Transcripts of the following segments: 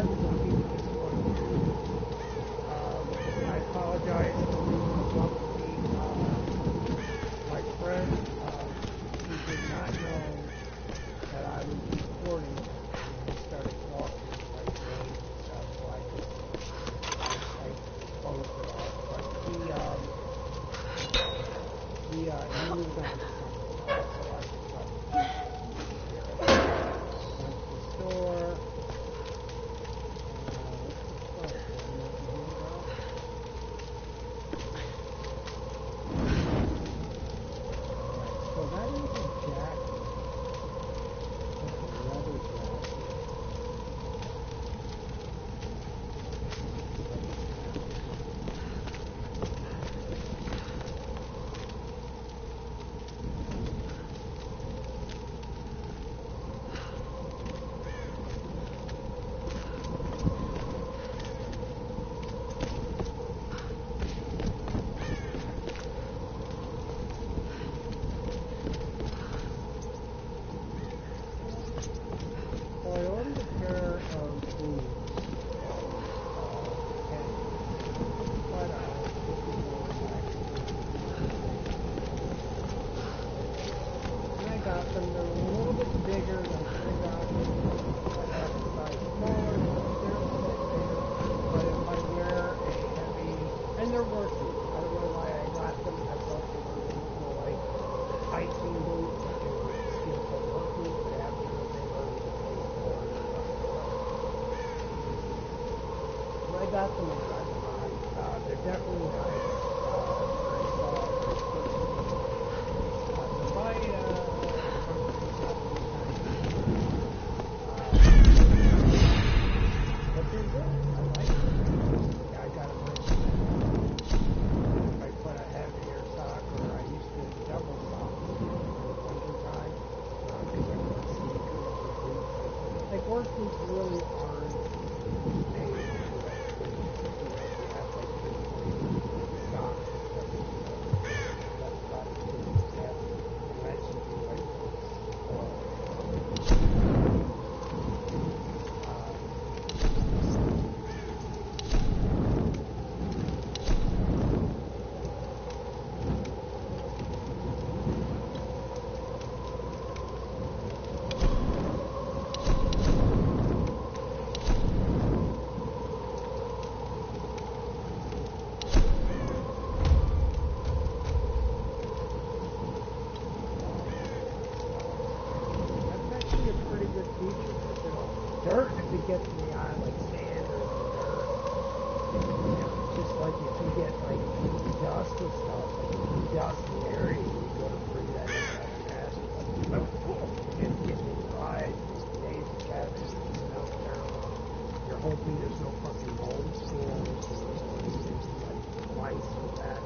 bad with the people this morning. I apologize for leaving abruptly. My friend who did not know that I was recording and started talking like me and stuff, so I closed it off. But he moved on to something else, so I just thought went to the store. So that is a jacket. It's a leather jacket. So I ordered a pair of boots. And I got them. They're a little bit bigger than I got them. I have a size smaller, they're a little bit bigger. But if I wear a heavy, and they're working. I don't know why I got them. I thought they were more like hiking boots, but they were steel toe work boots. But after they were I got them and tried them on. They're definitely nice. Very soft, very squishy. So my but they're good. I like them. Yeah, I got them. If I put a heavier sock, or I used to double sock in the winter time, because I wear sneakers or boots. Like work boots really aren't made. Dirt, if it gets in the eye, like sand or dirt, just like if you get like dust and stuff, like if you dust the area, you go to breathe that gas, and getting dry, days of gas, it smells terrible. You're hoping there's no fucking mold spores, like lice or that,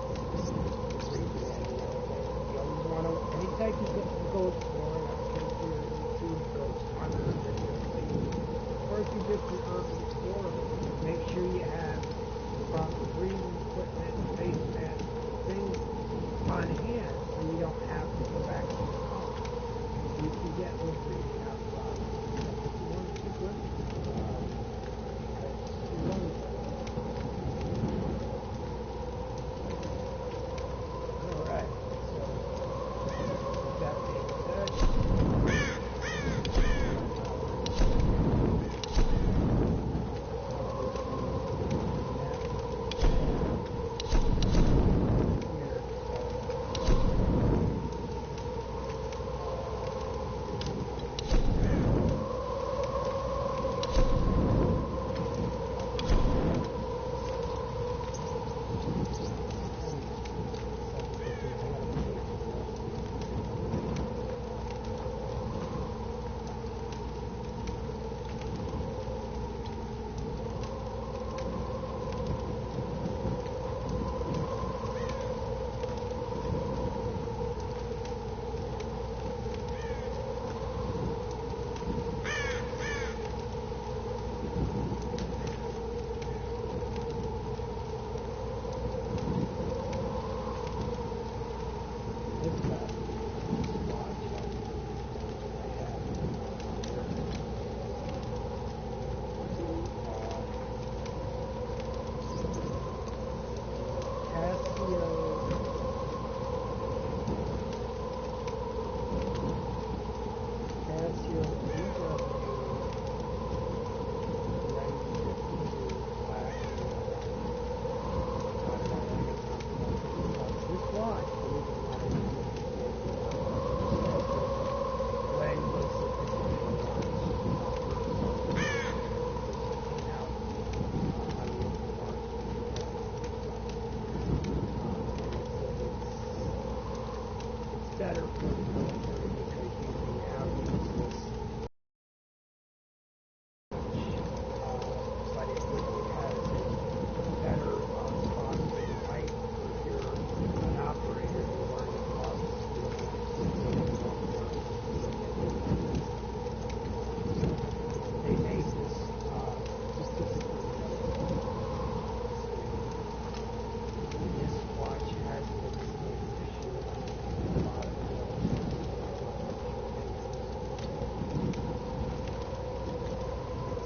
breathe it in, you always want to, anytime you go exploring, I think your food goes under the video. Or if you're just an urban explorer, make sure you have proper breathing equipment, face mask, things on hand so you don't have to go back to your car. You can get with breathing apparatus. If you want to keep with Alright, so with that being said,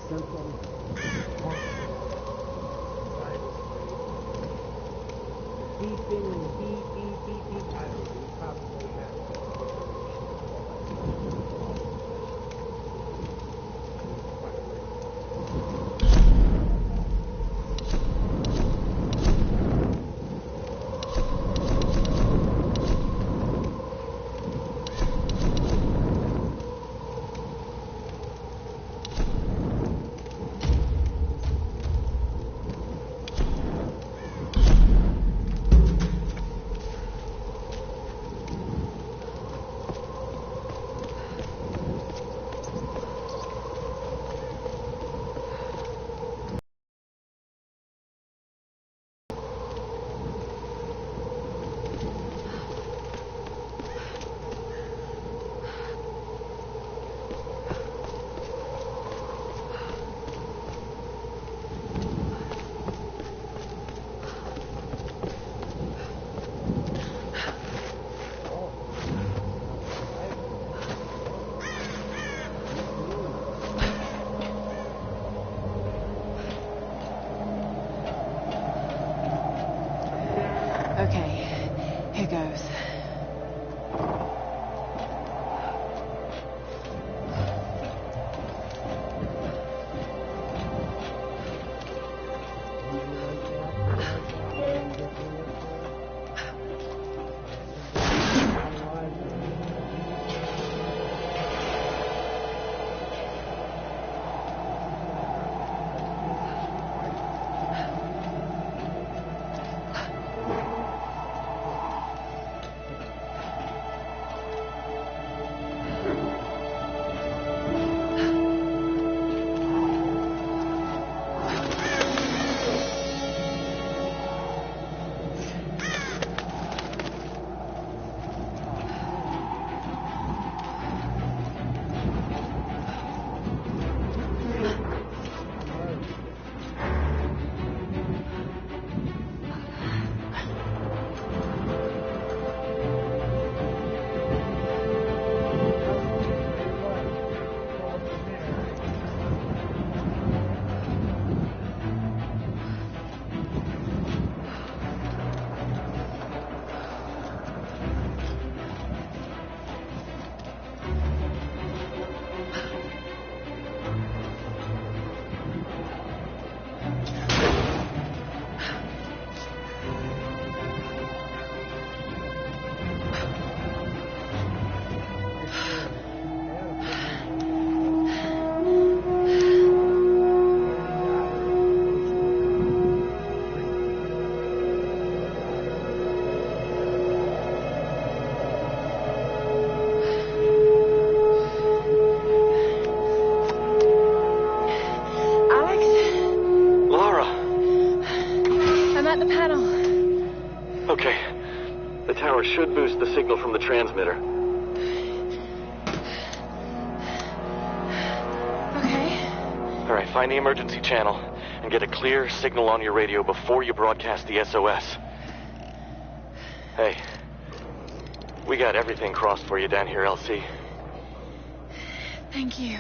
symptoms functioning inside his brain. Beeping and beep, beep, beep, beep. I don't know, he probably had Okay, here goes. Should boost the signal from the transmitter. Okay. All right, find the emergency channel and get a clear signal on your radio before you broadcast the SOS. Hey, we got everything crossed for you down here, LC. Thank you.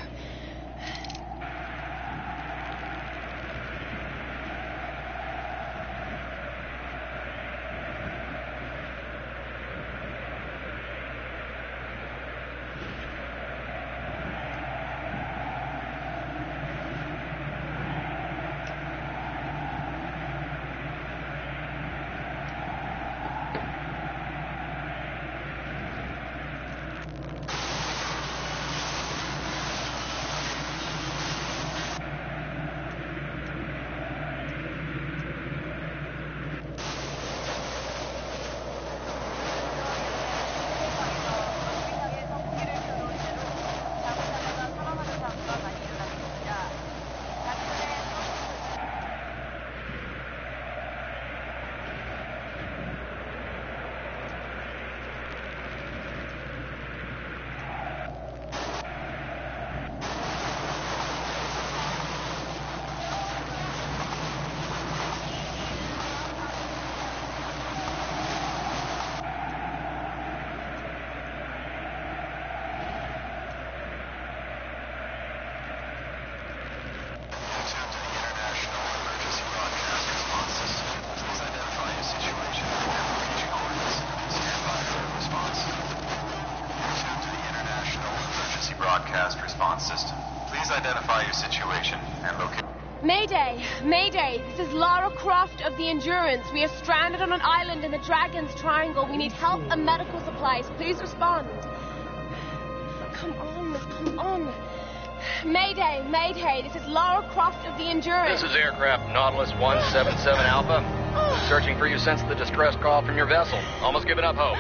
response system. Please identify your situation and locate... Mayday! Mayday! This is Lara Croft of the Endurance. We are stranded on an island in the Dragon's Triangle. We need help and medical supplies. Please respond. Come on. Mayday! Mayday! This is Lara Croft of the Endurance. This is aircraft Nautilus 177 Alpha. Searching for you since the distress call from your vessel. Almost given up hope.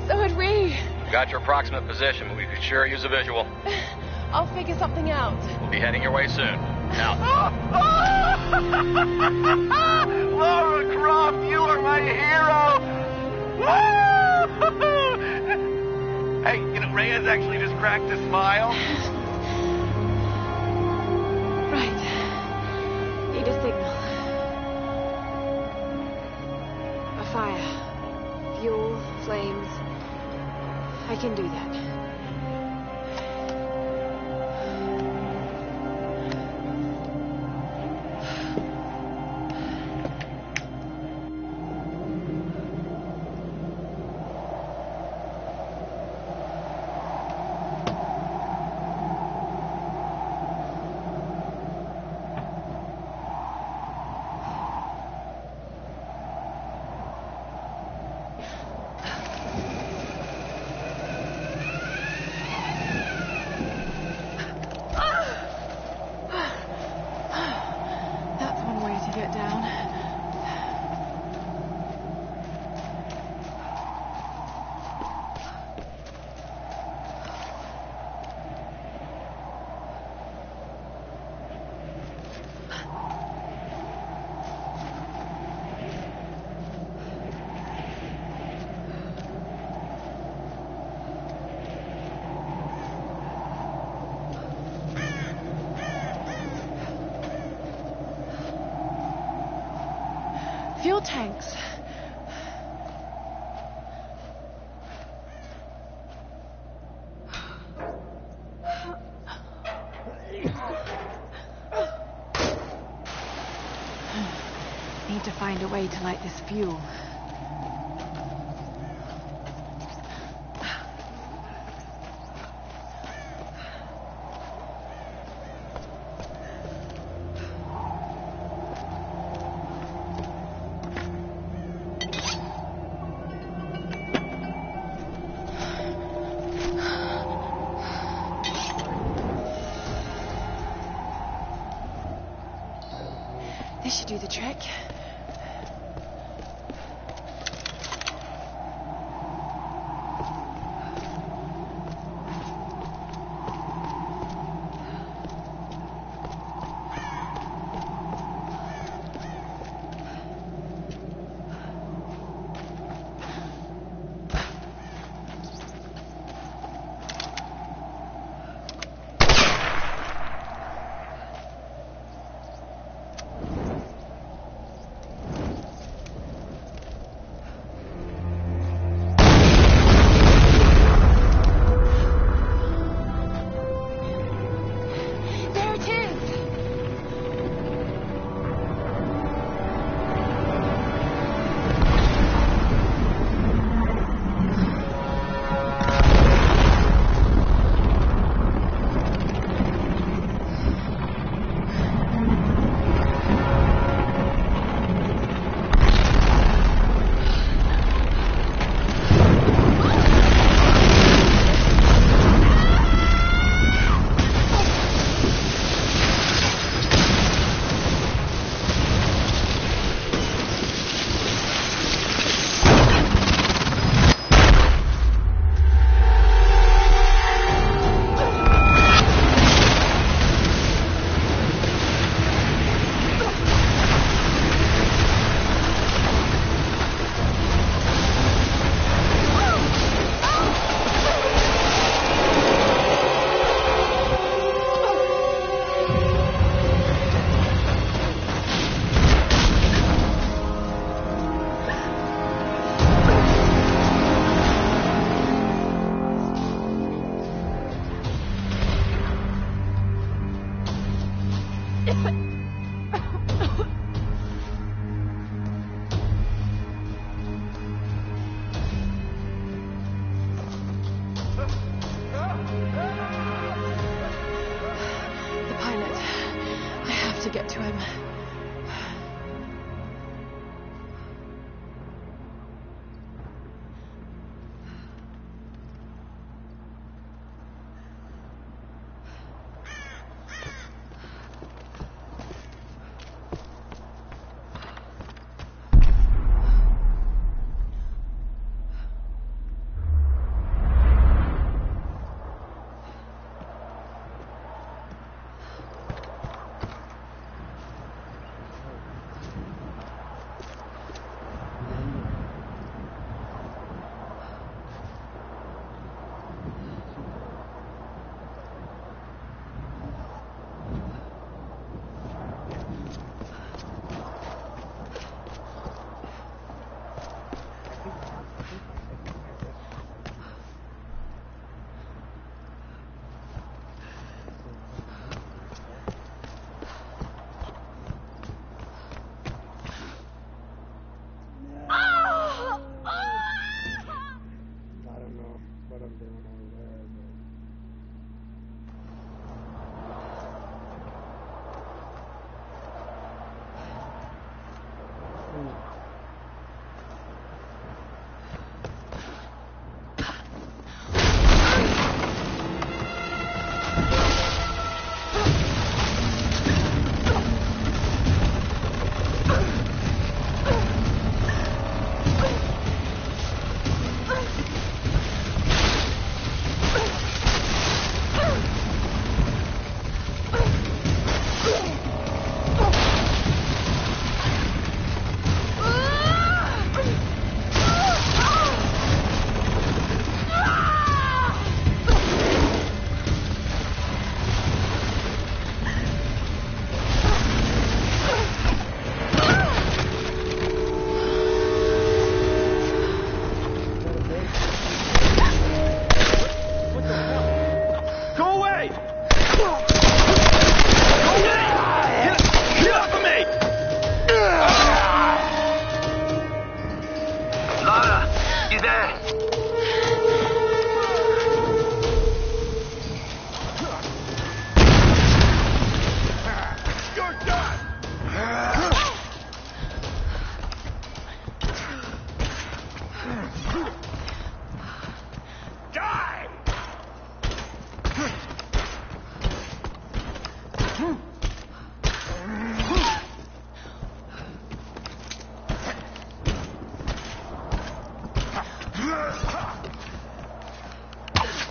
So had we. Got your approximate position, but we could sure use a visual. I'll figure something out. We'll be heading your way soon. Out. Lara Croft, you are my hero! Hey, Reyes actually just cracked a smile. Right. Need a signal. A fire. Fuel, flames. I can do that. Fuel tanks. Need to find a way to light this fuel. This should do the trick. to get to him.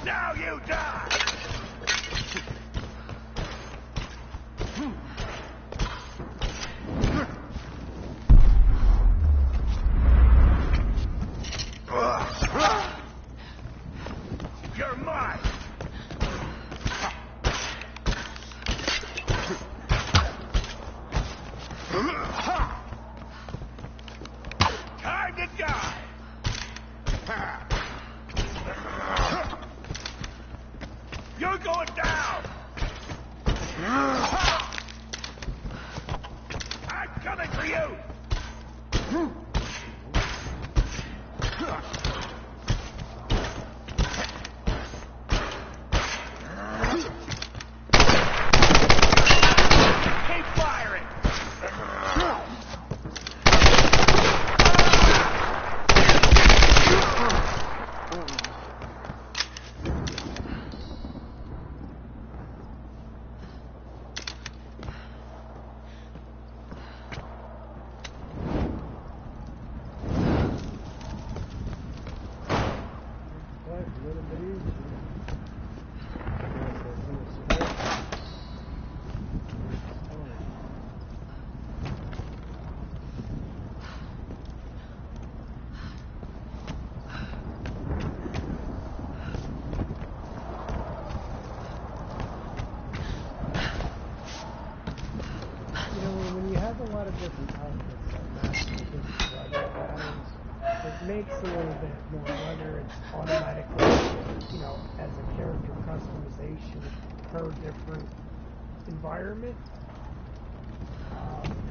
Now you die! You're mine! Time to die! You're going down! I'm coming for you! Keep firing! It makes a little bit more, whether it's automatically, you know, as a character customization per different environment,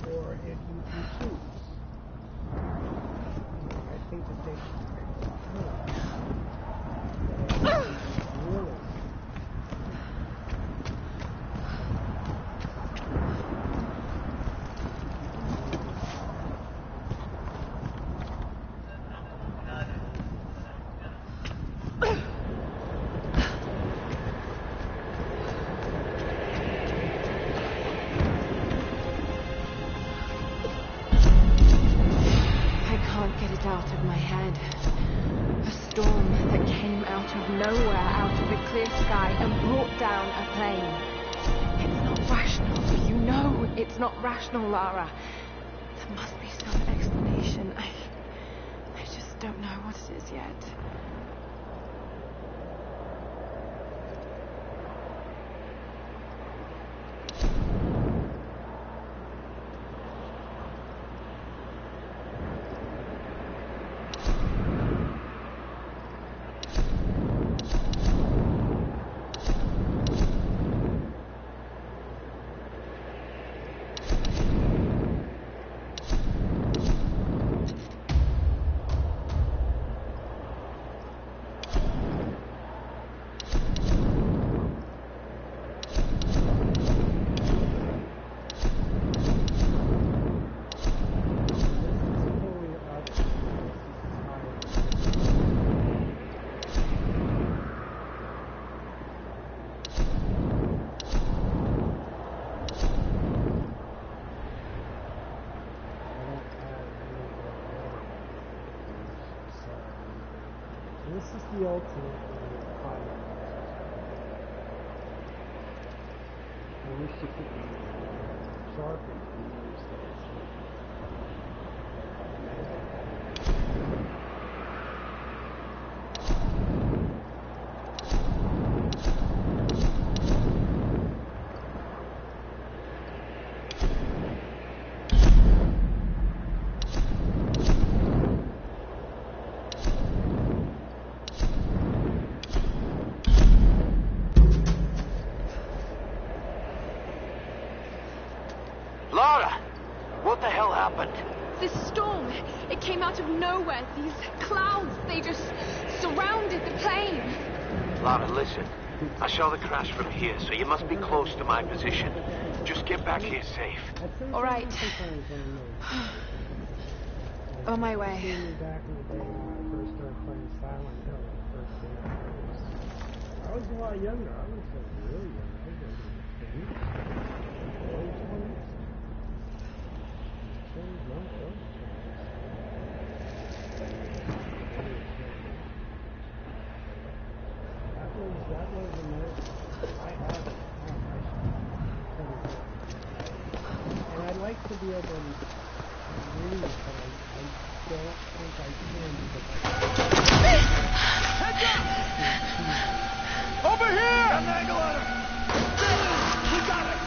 or if you can choose. I think that they should make it more. Really. said. A storm that came out of nowhere, out of the clear sky, and brought down a plane. It's not rational. You know it's not rational, Lara. There must be some explanation. I just don't know what it is yet. This is the ultimate pilot. I wish it could be sharper for these days. Lara! What the hell happened? This storm, it came out of nowhere. These clouds, they just surrounded the plane. Lara, listen. I saw the crash from here, so you must be close to my position. Just get back here safe. All right. On my way. Back in the day when I first started playing Silent Hill, the first day I was a lot younger. I was really young. I was in the 20s. That was a nice. I have it. And I'd like to be able to read, but I don't think I can because Over here! Got an angle on her! We got it!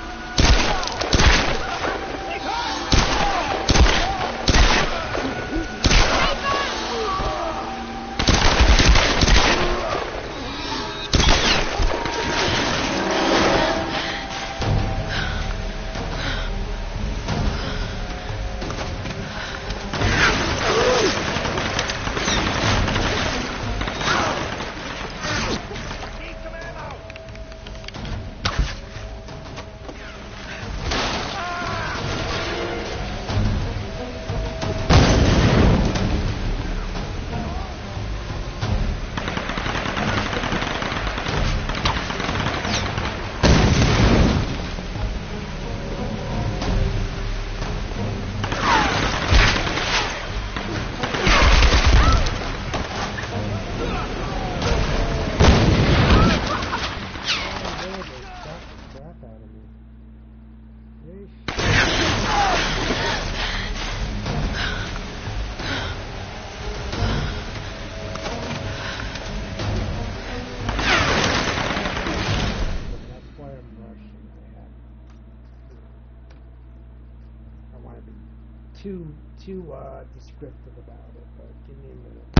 too descriptive about it, but give me a minute.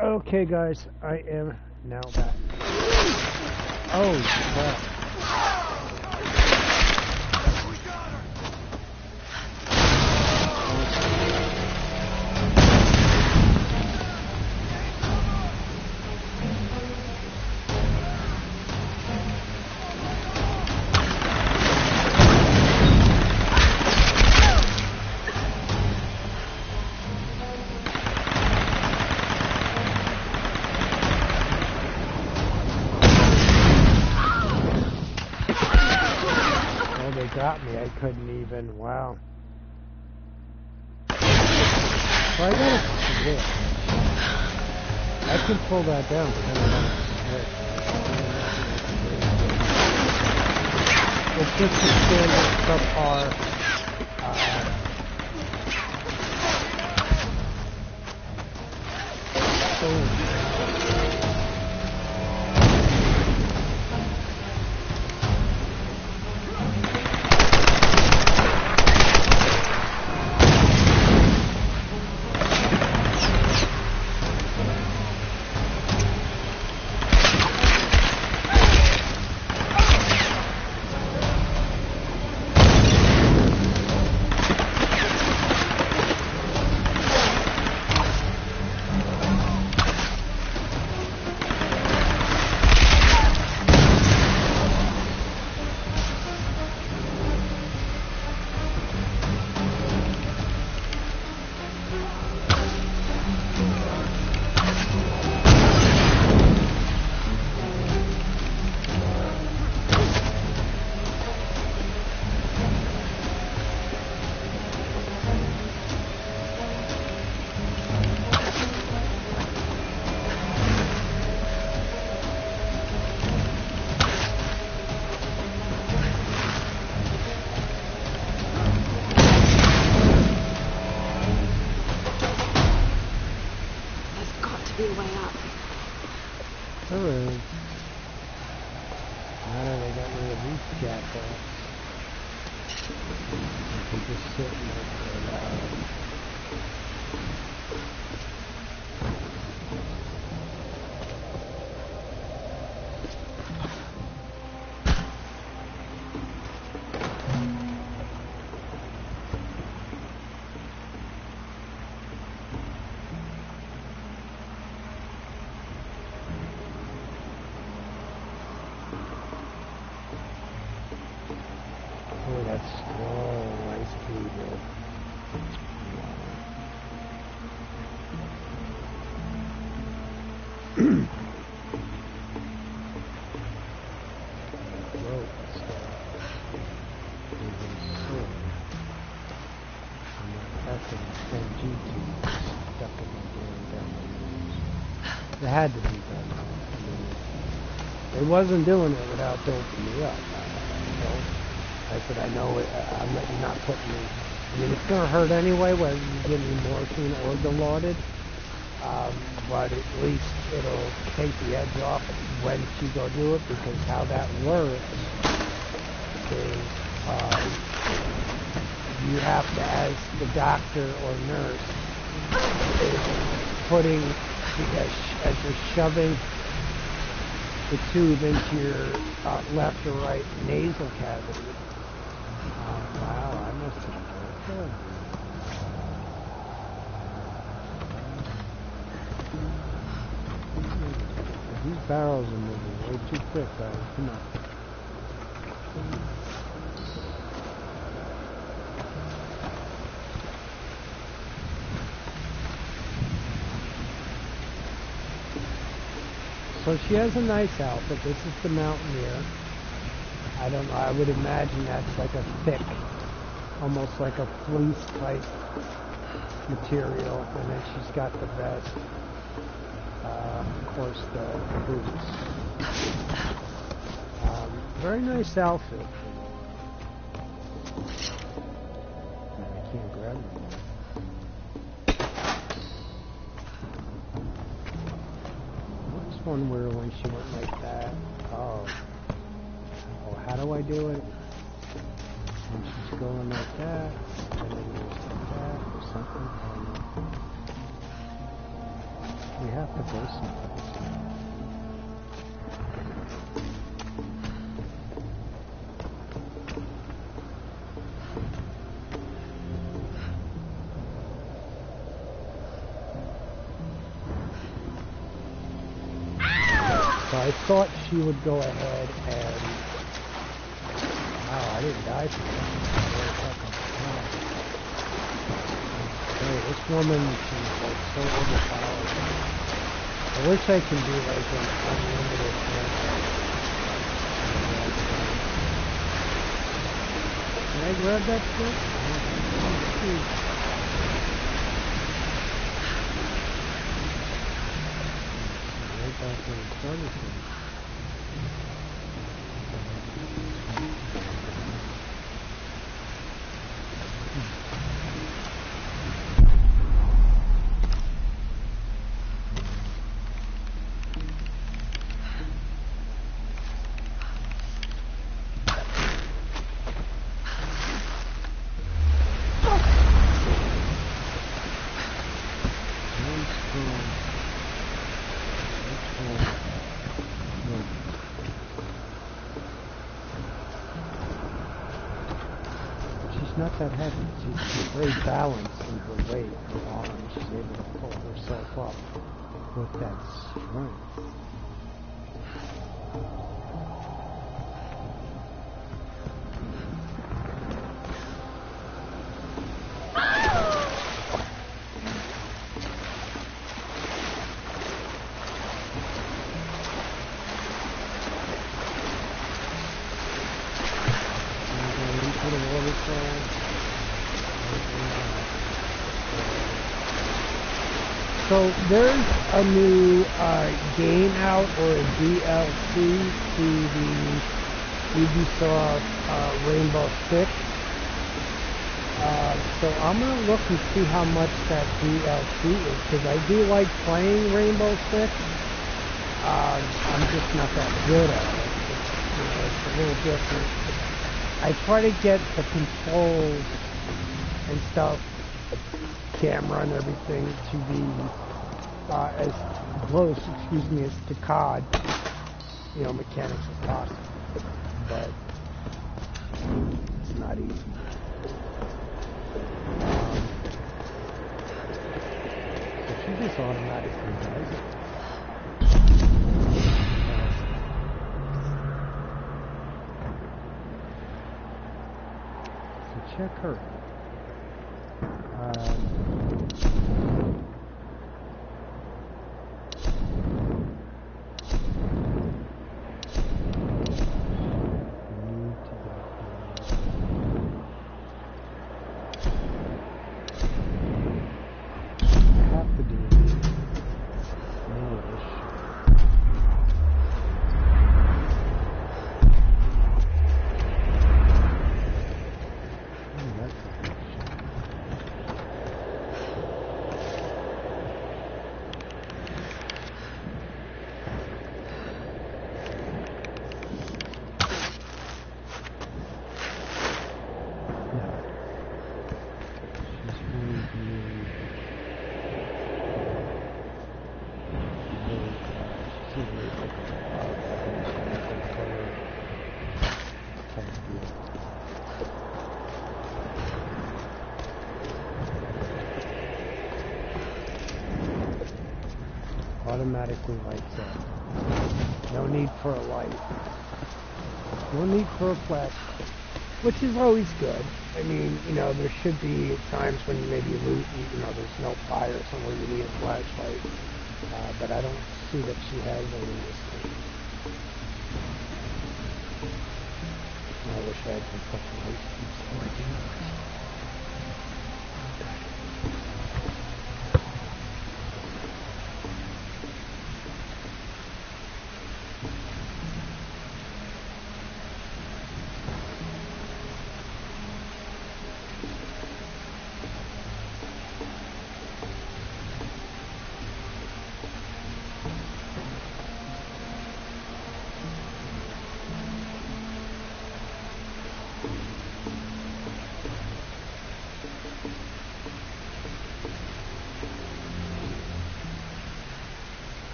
Okay, guys, I am now back. Oh, crap. Got me. I couldn't even. Wow. Well, I got a switch. I can pull that down, but then I got a switch. It's just a standard subpar. It had to be done. It wasn't doing it without doping me up. I said, I know you're not putting me. I mean, it's going to hurt anyway, whether you give me morphine or Dilaudid. But at least it'll take the edge off when you go do it, because how that works is you have to, as the doctor or nurse, is putting, as you're shoving the tube into your left or right nasal cavity. Wow, I must have done These barrels are moving way too quick, guys. Come on. So she has a nice outfit. This is the Mountaineer. I don't know. I would imagine that's like a thick, almost like a fleece type material. And then she's got the vest. Of course, the boots. Very nice outfit. I can't grab it. What's one where when she went like that? Oh, how do I do it? When she's going like that, and then goes like that, or something. We have to go someplace. So I thought she would go ahead and... Wow, I didn't die for that. Hey, this woman, she's like so overpowered. I wish I could do like an unlimited thing. Can I grab that stick? Right back where we started from. Not that heavy. She's very balanced in her weight, her arms. She's able to pull herself up with that strength. So there's a new game out, or a DLC to the Ubisoft Rainbow Six. So I'm going to look and see how much that DLC is, because I do like playing Rainbow Six. I'm just not that good at it. It's a little different. I try to get the controls and stuff, camera and everything, to be as close, as to COD, mechanics as possible. But it's not easy. So she just automatically does it. So check her. Automatically lights up. No need for a light. No need for a flashlight. Which is always good. I mean, there should be times when maybe loot, there's no fire somewhere you need a flashlight. But I don't see that she has any in this thing. I wish I had some fucking lights.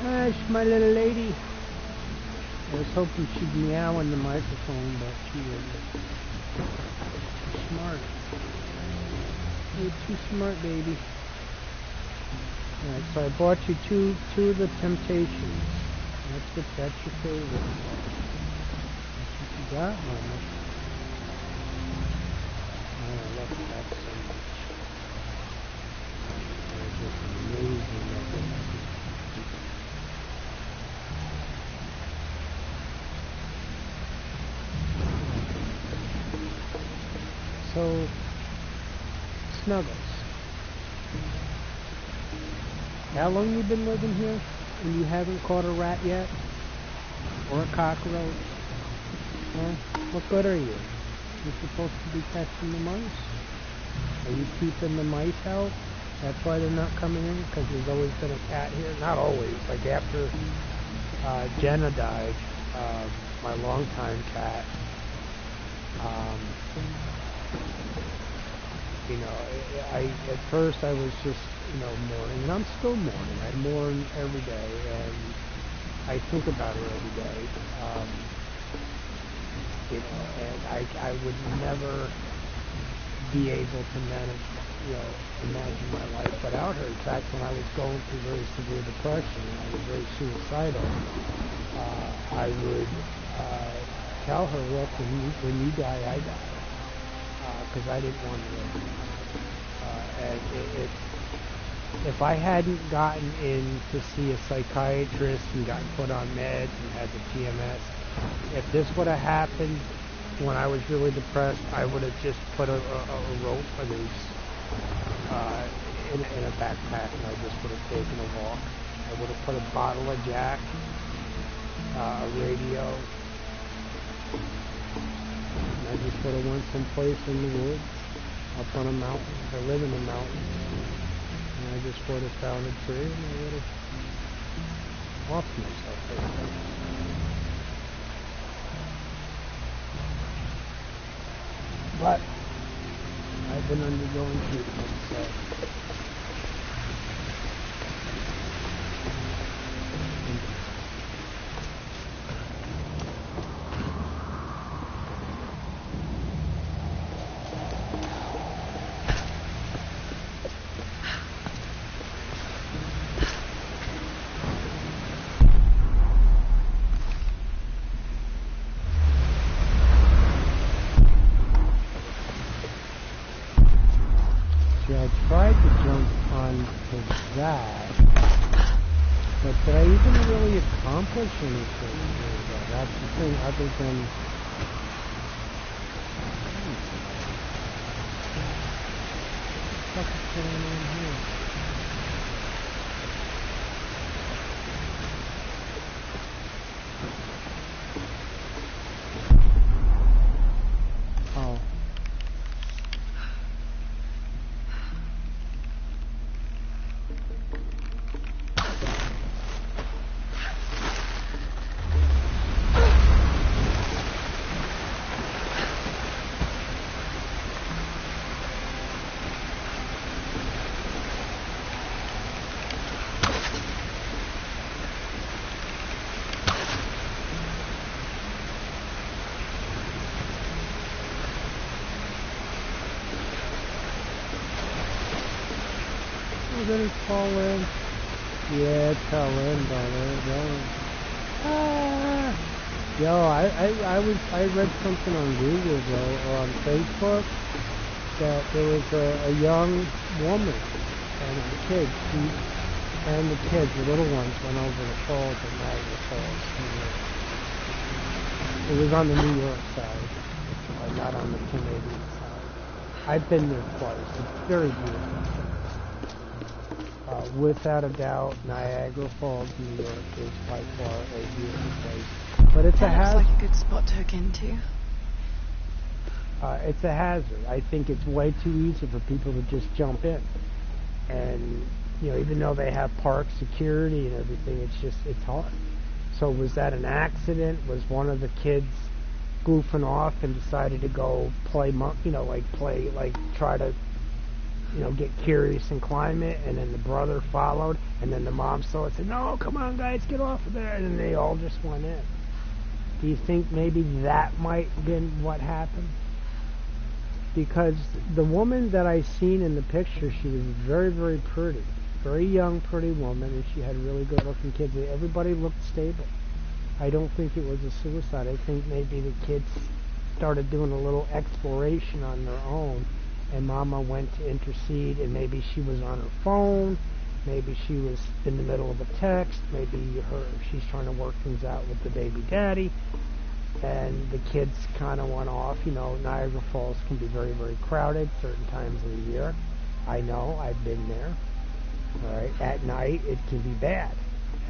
Hush, my little lady. I was hoping she'd meow in the microphone, but she wouldn't. Too smart. You're too smart, baby. Alright, so I bought you two of the Temptations. That's your favorite. That's what you got, Mama. Oh, I love that so much. They're just amazing. So, Snuggles. How long you been living here and you haven't caught a rat yet? Or a cockroach? Huh? What good are you? You're supposed to be catching the mice? Are you keeping the mice out? That's why they're not coming in? Because there's always been a cat here? Not always. Like after Jenna died, my longtime cat, you know, at first I was just, you know, mourning, and I'm still mourning. I mourn every day, and I think about her every day. You know, and I would never be able to manage, you know, imagine my life without her. In fact, when I was going through very severe depression, and I was very suicidal, I would tell her, look, when you die, I die. Because I didn't want to live. And if I hadn't gotten in to see a psychiatrist and gotten put on meds and had the TMS, if this would have happened when I was really depressed, I would have just put a rope, a noose, in a backpack, and I just would have taken a walk. I would have put a bottle of Jack, a radio. I just would have went someplace in the woods, up on a mountain. I live in a mountain. And I just would have found a tree and I would have lost myself right there. But I've been undergoing treatment, so I tried to jump onto that, but did I even really accomplish anything here? That's the thing, other than what the fuck is going on here? Oh. Did it fall in? Yeah, it fell in, brother. Ah. Yo, I read something on Google though, or on Facebook, that there was a young woman and the kids, the little ones, went over the falls at Niagara Falls. It was on the New York side, not on the Canadian side. I've been there twice. It's very beautiful. Without a doubt, Niagara Falls, New York is by far a beautiful place. But it's a hazard. Looks like a good spot to hook into. It's a hazard. I think it's way too easy for people to just jump in. And, you know, even though they have park security and everything, it's hard. So was that an accident? Was one of the kids goofing off and decided to go play, try to get curious and climb it, and then the brother followed, and then the mom saw it and said, no, come on, guys, get off of there, and then they all just went in. Do you think maybe that might have been what happened? Because the woman that I seen in the picture, she was very, very pretty. Very young, pretty woman, and she had really good-looking kids. Everybody looked stable. I don't think it was a suicide. I think maybe the kids started doing a little exploration on their own, and Mama went to intercede, and maybe she was on her phone, maybe she was in the middle of a text, maybe she's trying to work things out with the baby daddy, and the kids kind of went off. Niagara Falls can be very, very crowded certain times of the year. I know, I've been there. All right, at night it can be bad.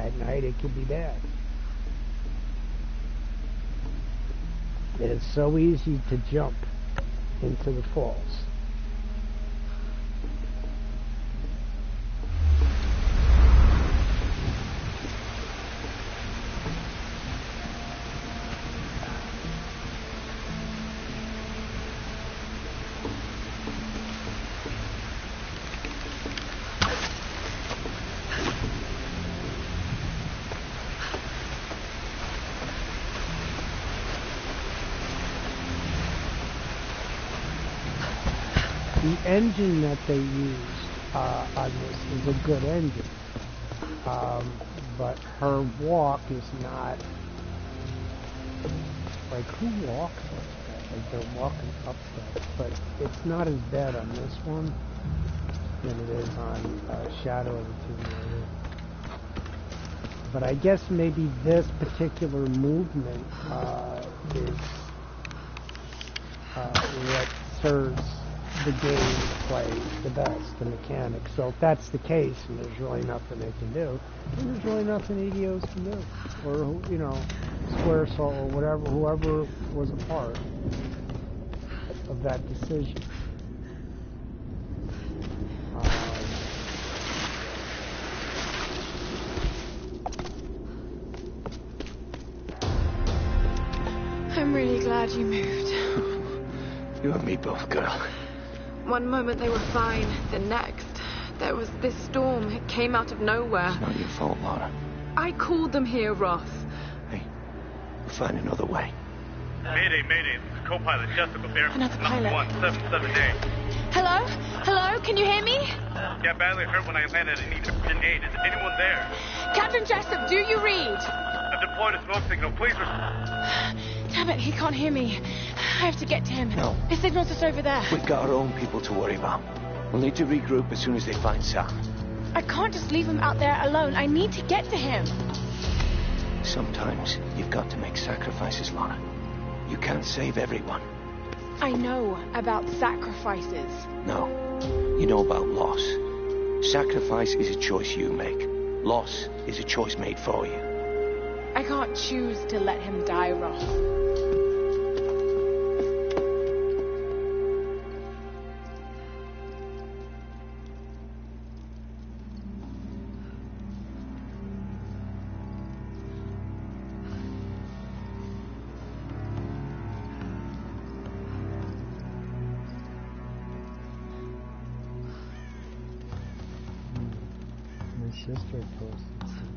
At night it can be bad. It is so easy to jump into the falls. The engine that they used on this is a good engine, but her walk is not like, who walks like that? Like they're walking up steps, but it's not as bad on this one than it is on Shadow of the Tomb Raider. But I guess maybe this particular movement is what serves the game to play the best, the mechanics. So if that's the case, and there's really nothing they can do, then there's really nothing EDOs can do, or Squaresoft or whatever, whoever was a part of that decision. I'm really glad you moved. You and me both, girl. One moment they were fine, the next, there was this storm. It came out of nowhere. It's not your fault, Lara. I called them here, Roth. Hey, we'll find another way. Mayday, mayday. This is co-pilot Jessica Bear. Another pilot. 177A. Hello? Hello? Can you hear me? Got badly hurt when I landed and needed aid. Is anyone there? Captain Jessup, do you read? I've deployed a smoke signal. Please Damn it, he can't hear me. I have to get to him. No. His signal's just over there. We've got our own people to worry about. We'll need to regroup as soon as they find Sam. I can't just leave him out there alone. I need to get to him. Sometimes you've got to make sacrifices, Lara. You can't save everyone. I know about sacrifices. No. You know about loss. Sacrifice is a choice you make. Loss is a choice made for you. I can't choose to let him die, Roth. My sister posted something.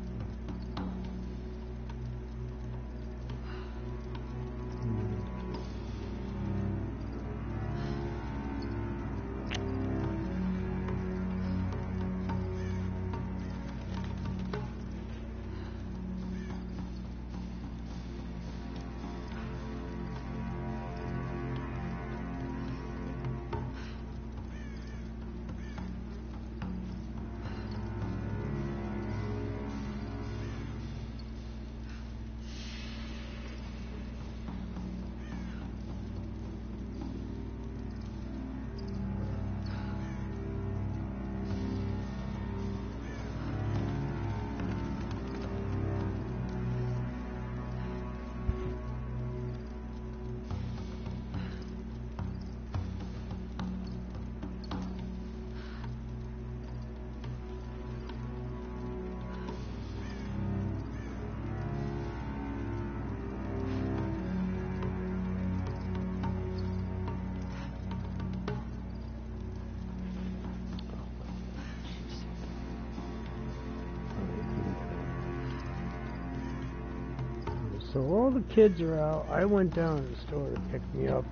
So all the kids are out. I went down to the store to pick me up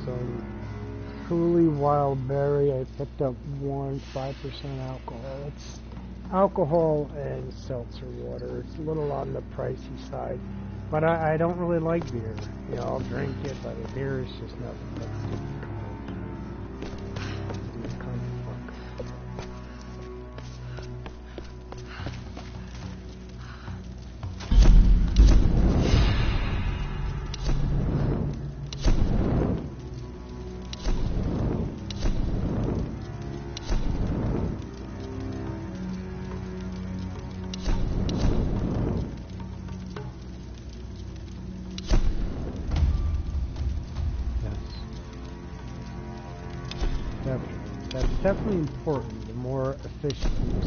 some Truly Wild Berry. I picked up 5% alcohol. It's alcohol and seltzer water. It's a little on the pricey side, but I don't really like beer. You know, I'll drink it, but the beer is just nothing but definitely important, the more efficient use.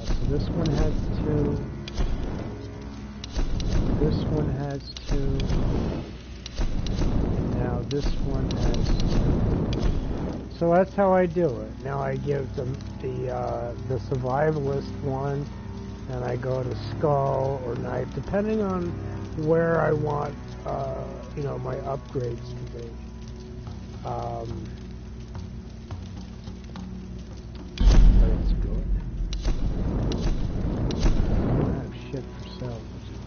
So this one has 2. This one has 2. And now this one has 2. So that's how I do it. Now I give them the survivalist one, and I go to skull or knife, depending on where I want you know, my upgrades to be. That's good. I don't have shit for sale, which is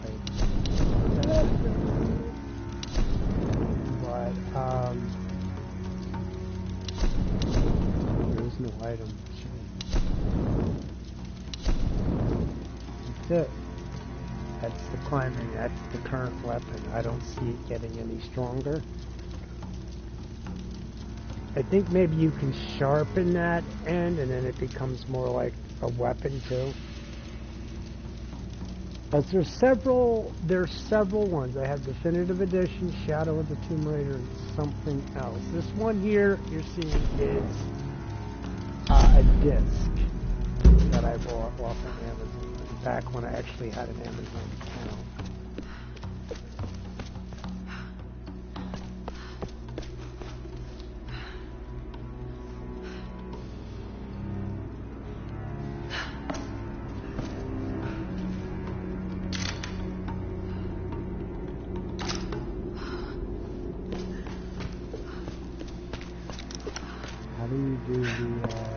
but there is no item. That's it. That's the climbing. That's the current weapon. I don't see it getting any stronger. I think maybe you can sharpen that end, and then it becomes more like a weapon too. But there's several ones. I have Definitive Edition, Shadow of the Tomb Raider, and something else. This one here you're seeing is a disc that I bought off of Amazon back when I actually had an Amazon account. How do you do the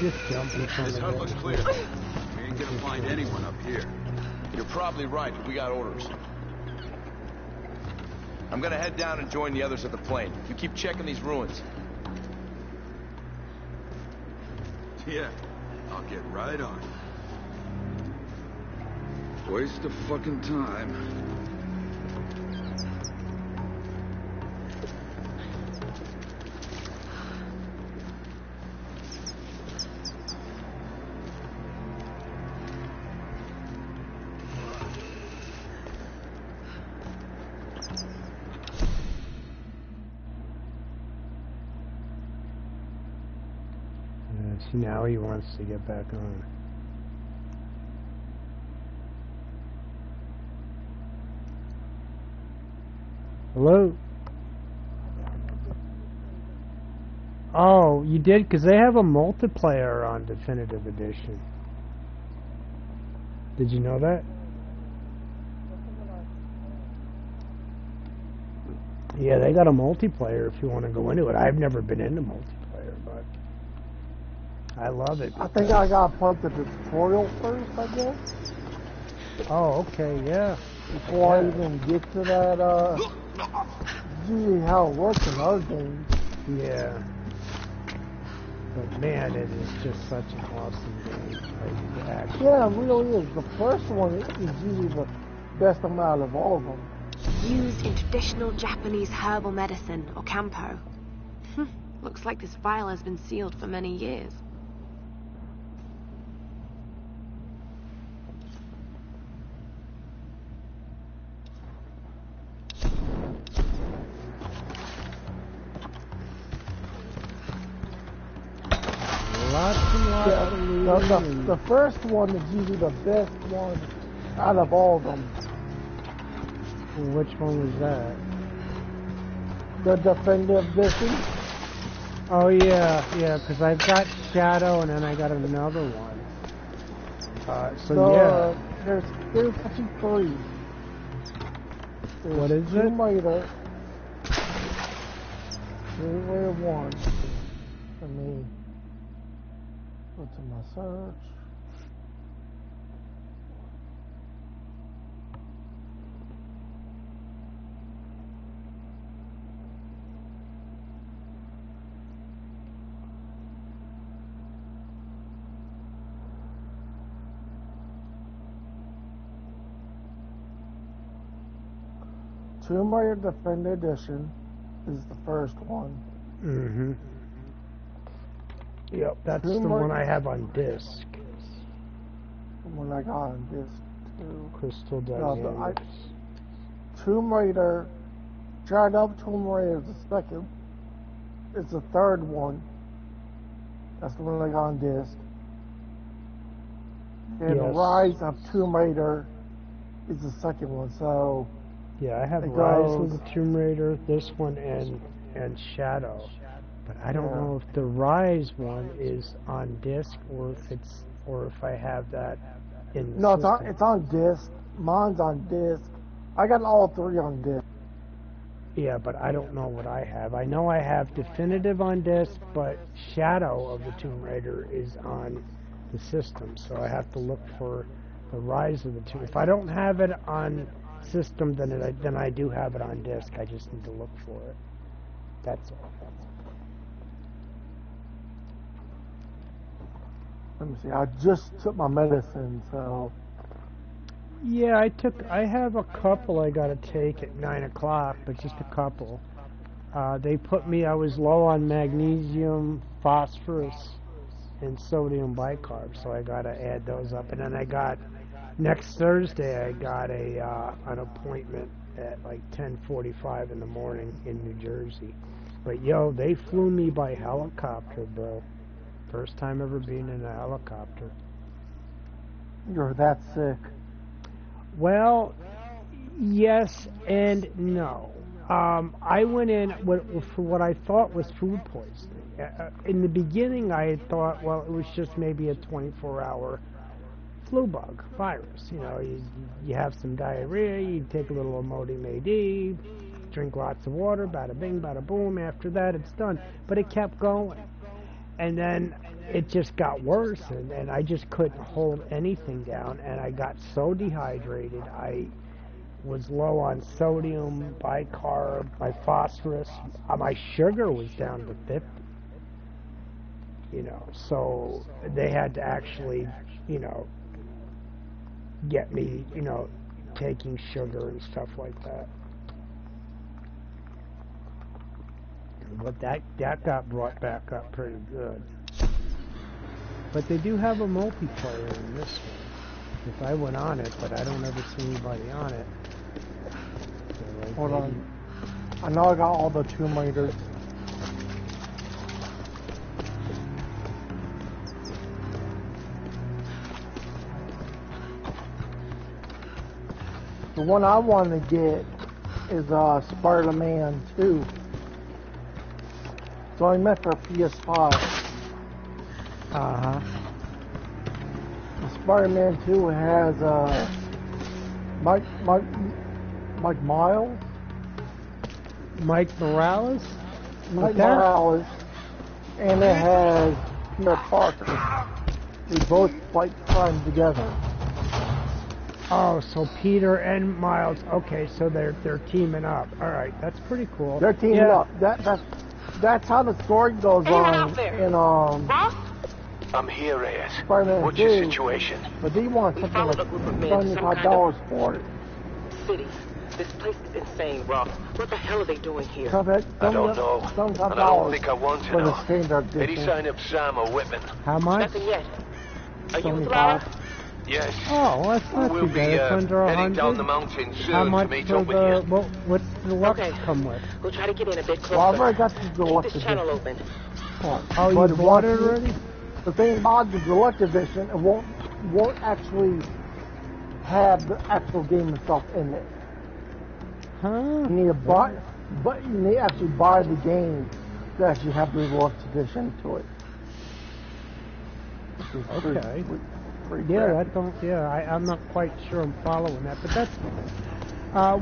just jump in front This of hut it? looks clear. We ain't gonna find anyone up here. You're probably right, but we got orders. I'm gonna head down and join the others at the plane. You keep checking these ruins. Yeah, I'll get right on it. Waste of fucking time. See, now he wants to get back on. Hello? Oh, you did? Because they have a multiplayer on Definitive Edition. Did you know that? Yeah, they got a multiplayer if you want to go into it. I've never been into multiplayer, but I love it. I think I got to put the tutorial first, I guess. Oh, okay, yeah. Before I even get to that, usually how it works in other games. Yeah. But man, it is just such an awesome game. Like, yeah, it really is. The first one is usually the best amount of all of them. Used in traditional Japanese herbal medicine, or kampo. Looks like this vial has been sealed for many years. Lots and lots of the first one is usually the best one out of all of them. Which one was that? The Definitive Edition. Oh yeah, because I've got Shadow and then I got another one. Yeah. There's actually three. What is it? Tomb Raider. Tomb Raider 1. Let me go to my search. Tomb Raider Definitive Edition is the first one. Mm-hmm. Yep, that's the one I have on disc. The one I got on disc too. Crystal Dynamics. Tomb Raider, Tried Up Tomb Raider is the second. It's the third one. That's the one I got on disc. And yes. Rise of Tomb Raider is the second one. So yeah, I have Rise of the Tomb Raider, this one, and Shadow. But I don't know if the Rise one is on disc or if I have that in the system. It's on disc. Mine's on disc. I got all three on disc. Yeah, but I don't know what I have. I know I have Definitive on disc, but Shadow of the Tomb Raider is on the system, so I have to look for the Rise of the Tomb. If I don't have it on system, then I do have it on disc. I just need to look for it. That's all. Let me see. I just took my medicine, so. Yeah, I have a couple I gotta take at 9 o'clock, but just a couple. They put me, I was low on magnesium, phosphorus, and sodium bicarb, so I gotta add those up. And then I got, next Thursday, I got an appointment at like 10:45 in the morning in New Jersey. But yo, they flew me by helicopter, bro. First time ever being in a helicopter. You're that sick. Well, yes and no. I went in for what I thought was food poisoning. In the beginning, I thought, well, it was just maybe a 24-hour flu bug virus. You know, you have some diarrhea, you take a little Imodium AD, drink lots of water, bada bing, bada boom. After that, it's done. But it kept going. And then it just got worse, and I just couldn't hold anything down, and I got so dehydrated. I was low on sodium, bicarb, my phosphorus. My sugar was down to 50. You know, so they had to actually, you know, get me, you know, taking sugar and stuff like that. But that got brought back up pretty good. But they do have a multiplayer in this one. If I went on it, but I don't ever see anybody on it. So like hold on. I know I got all the Tomb Raiders. The one I want to get is Spider-Man 2. It's only meant for PS5. Uh-huh. Spider-Man 2 has Mike Miles. Mike Morales? Mike Morales, and it has Peter Parker. They both fight crime together. Oh, so Peter and Miles. Okay, so they're teaming up. All right, that's pretty cool. They're teaming up. That's how the story goes on in I'm here, Reyes. Spider-Man What's 2, your situation? But they want something like $75 for it. City. This place is insane, Rob. What the hell are they doing here? I don't know. And I don't think I want to for know. the standard Any sign of Sam or Whitman? How much? Nothing yet. Are you with 75. Lara? Yes. Oh, well, that's not We'll too be bad. It's under heading 100. down the mountain soon How to much meet for up with you. what's the Lux come with? We'll try to get in a bit closer. Well, I've already got the Keep Deluxe this channel Edition. open. Oh, you bought it already? The thing about the Deluxe Edition, it won't actually have the actual game itself in it. Huh? You need to buy, but you need to actually buy the game to actually have the Deluxe Edition to it. Okay. Pretty Yeah, crappy. I'm not quite sure I'm following that, but that's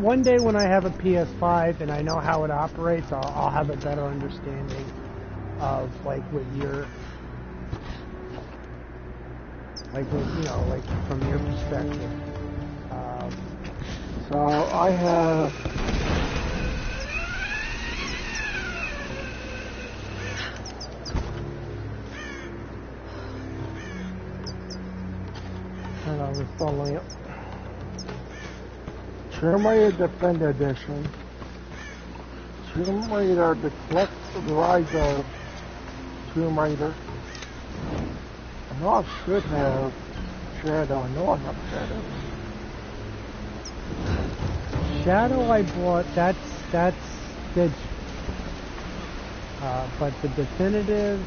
one day when I have a PS5 and I know how it operates, I'll have a better understanding of like what you're like from your perspective. So I have. Hold on, we're following up. Tomb Raider Defender Edition. Tomb Raider The Rise of Tomb Raider. I know I should have Shadow. I know I have Shadow. Shadow I bought, that's digital. But the definitive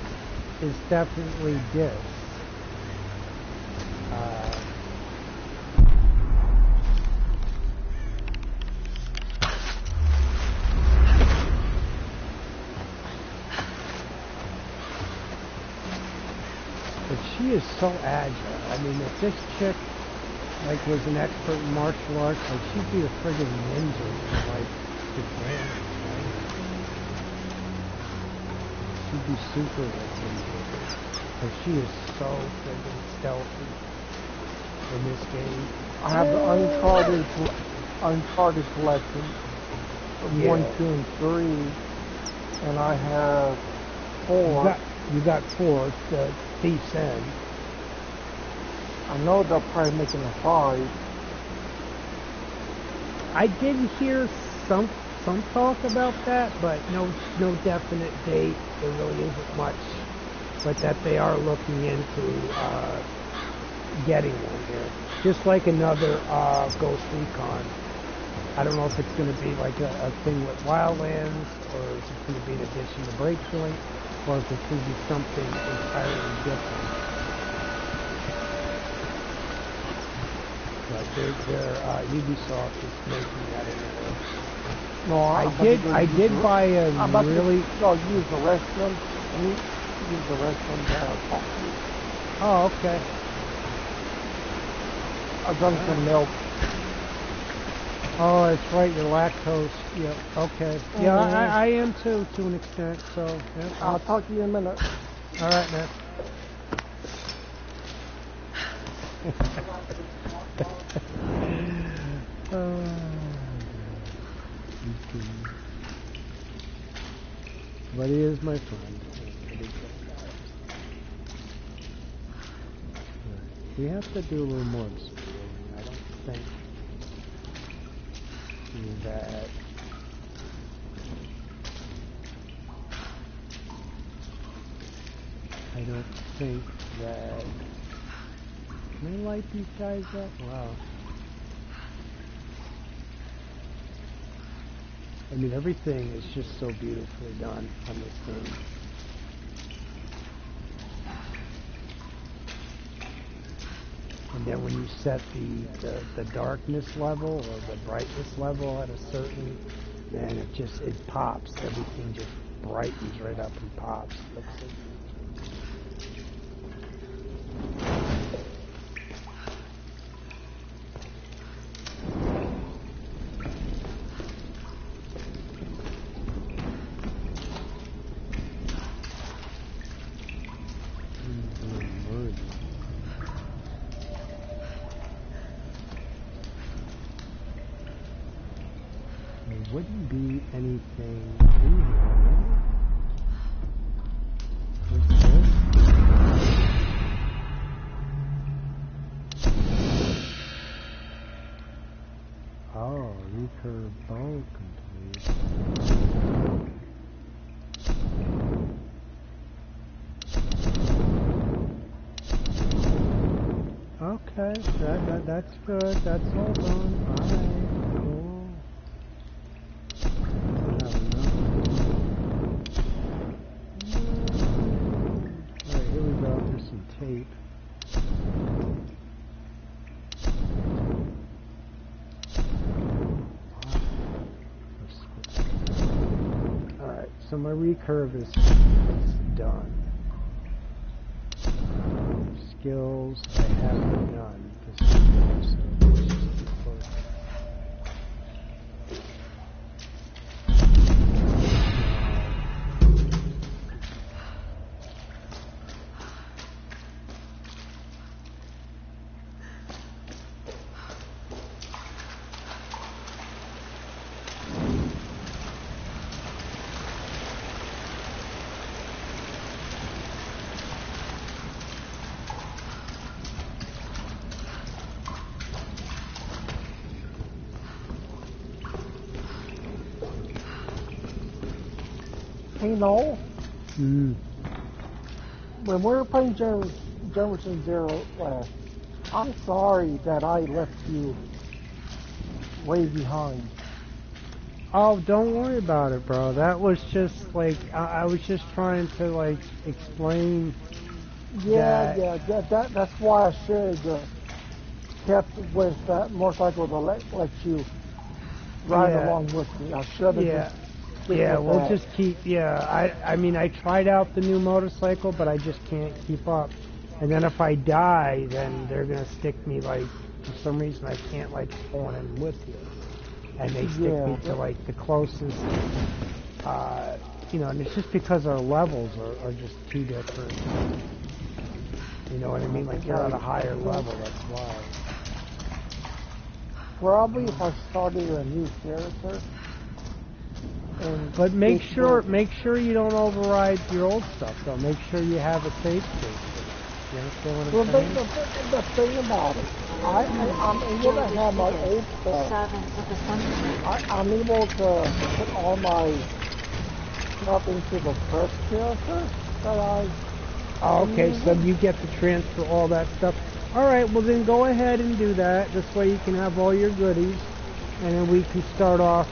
is definitely disc. But she is so agile. I mean, if this chick like was an expert in martial arts, like she'd be a friggin' ninja in like the grand. She'd be super like ninja. But she is so friggin' stealthy in this game. I have the Uncharted collection of 1, 2, and 3, and I have 4. You got 4. The Thief's End. I know they're probably making a 5. I did hear some talk about that, but no definite date. There really isn't much, but that they are looking into getting one here. Just like another Ghost Recon. I don't know if it's going to be like a thing with Wildlands, or is it going to be an addition to Breakpoint, or if it's going to be something entirely different. But Ubisoft is making that in there. No, I did buy a really. Use the restroom. Use the restroom to talk to you. Oh, okay. I've done some milk. Oh, that's right. You're lactose. Yeah. Okay. Yeah, I am too, to an extent. So. Yeah. I'll talk to you in a minute. All right, man. But he is my friend. We have to do a little more exploring. I don't think that can I light these guys up? Wow. I mean, everything is just so beautifully done on this thing. And then when you set the darkness level or the brightness level at a certain, then it pops. Everything just brightens right up and pops. wouldn't be anything in here, right? What's this? Oh, recurve bow complete. Okay, that's good. That's all done. Alright, cool. Alright, here we go. Here's some tape. Alright, so my recurve is done. Skills, I have none. You know, when we were playing Generation Zero last, I'm sorry that I left you way behind. Oh, don't worry about it, bro. That was just like I was just trying to like explain. That's why I should have kept with that motorcycle to let you ride along with me. I should have just. Yeah, we'll just keep, I mean, I tried out the new motorcycle, but I just can't keep up. And then if I die, then they're going to stick me, like, for some reason I can't, like, spawn in with you. And they stick me to, like, the closest, you know, and it's just because our levels are just too different. You know what I mean? Like, you're at a higher level, that's why. Probably if I started a new character. But make sure you don't override your old stuff, though. Make sure you have a save state. You understand what I'm saying? The thing about it, I'm able to have my old stuff. I'm able to put all my stuff into the first character that I... Oh, okay, so you get to transfer all that stuff. All right, well then go ahead and do that. This way you can have all your goodies, and then we can start off.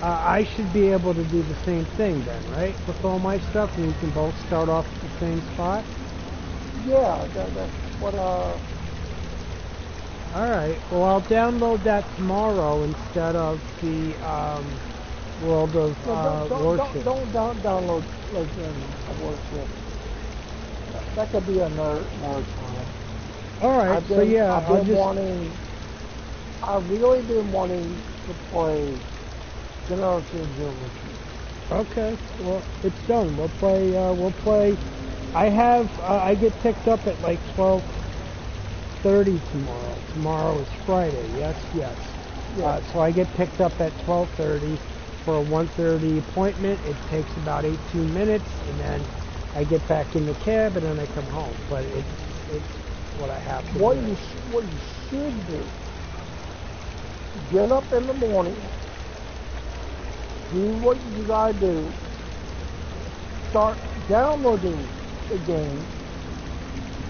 I should be able to do the same thing then, right? With all my stuff, and we can both start off at the same spot? Yeah, that's what, Alright, well I'll download that tomorrow instead of the, World of, Warship. Don't download, like, Warship. That could be another time. Alright, so yeah, I've really been wanting to play Generation Zero with you. Okay, well, it's done. We'll play, I get picked up at like 12:30 tomorrow. Tomorrow is Friday, yes. So I get picked up at 12:30 for a 1:30 appointment. It takes about 18 minutes, and then I get back in the cab, and then I come home. But it's what I have to do. What you should do, get up in the morning, do what you gotta do, start downloading the game,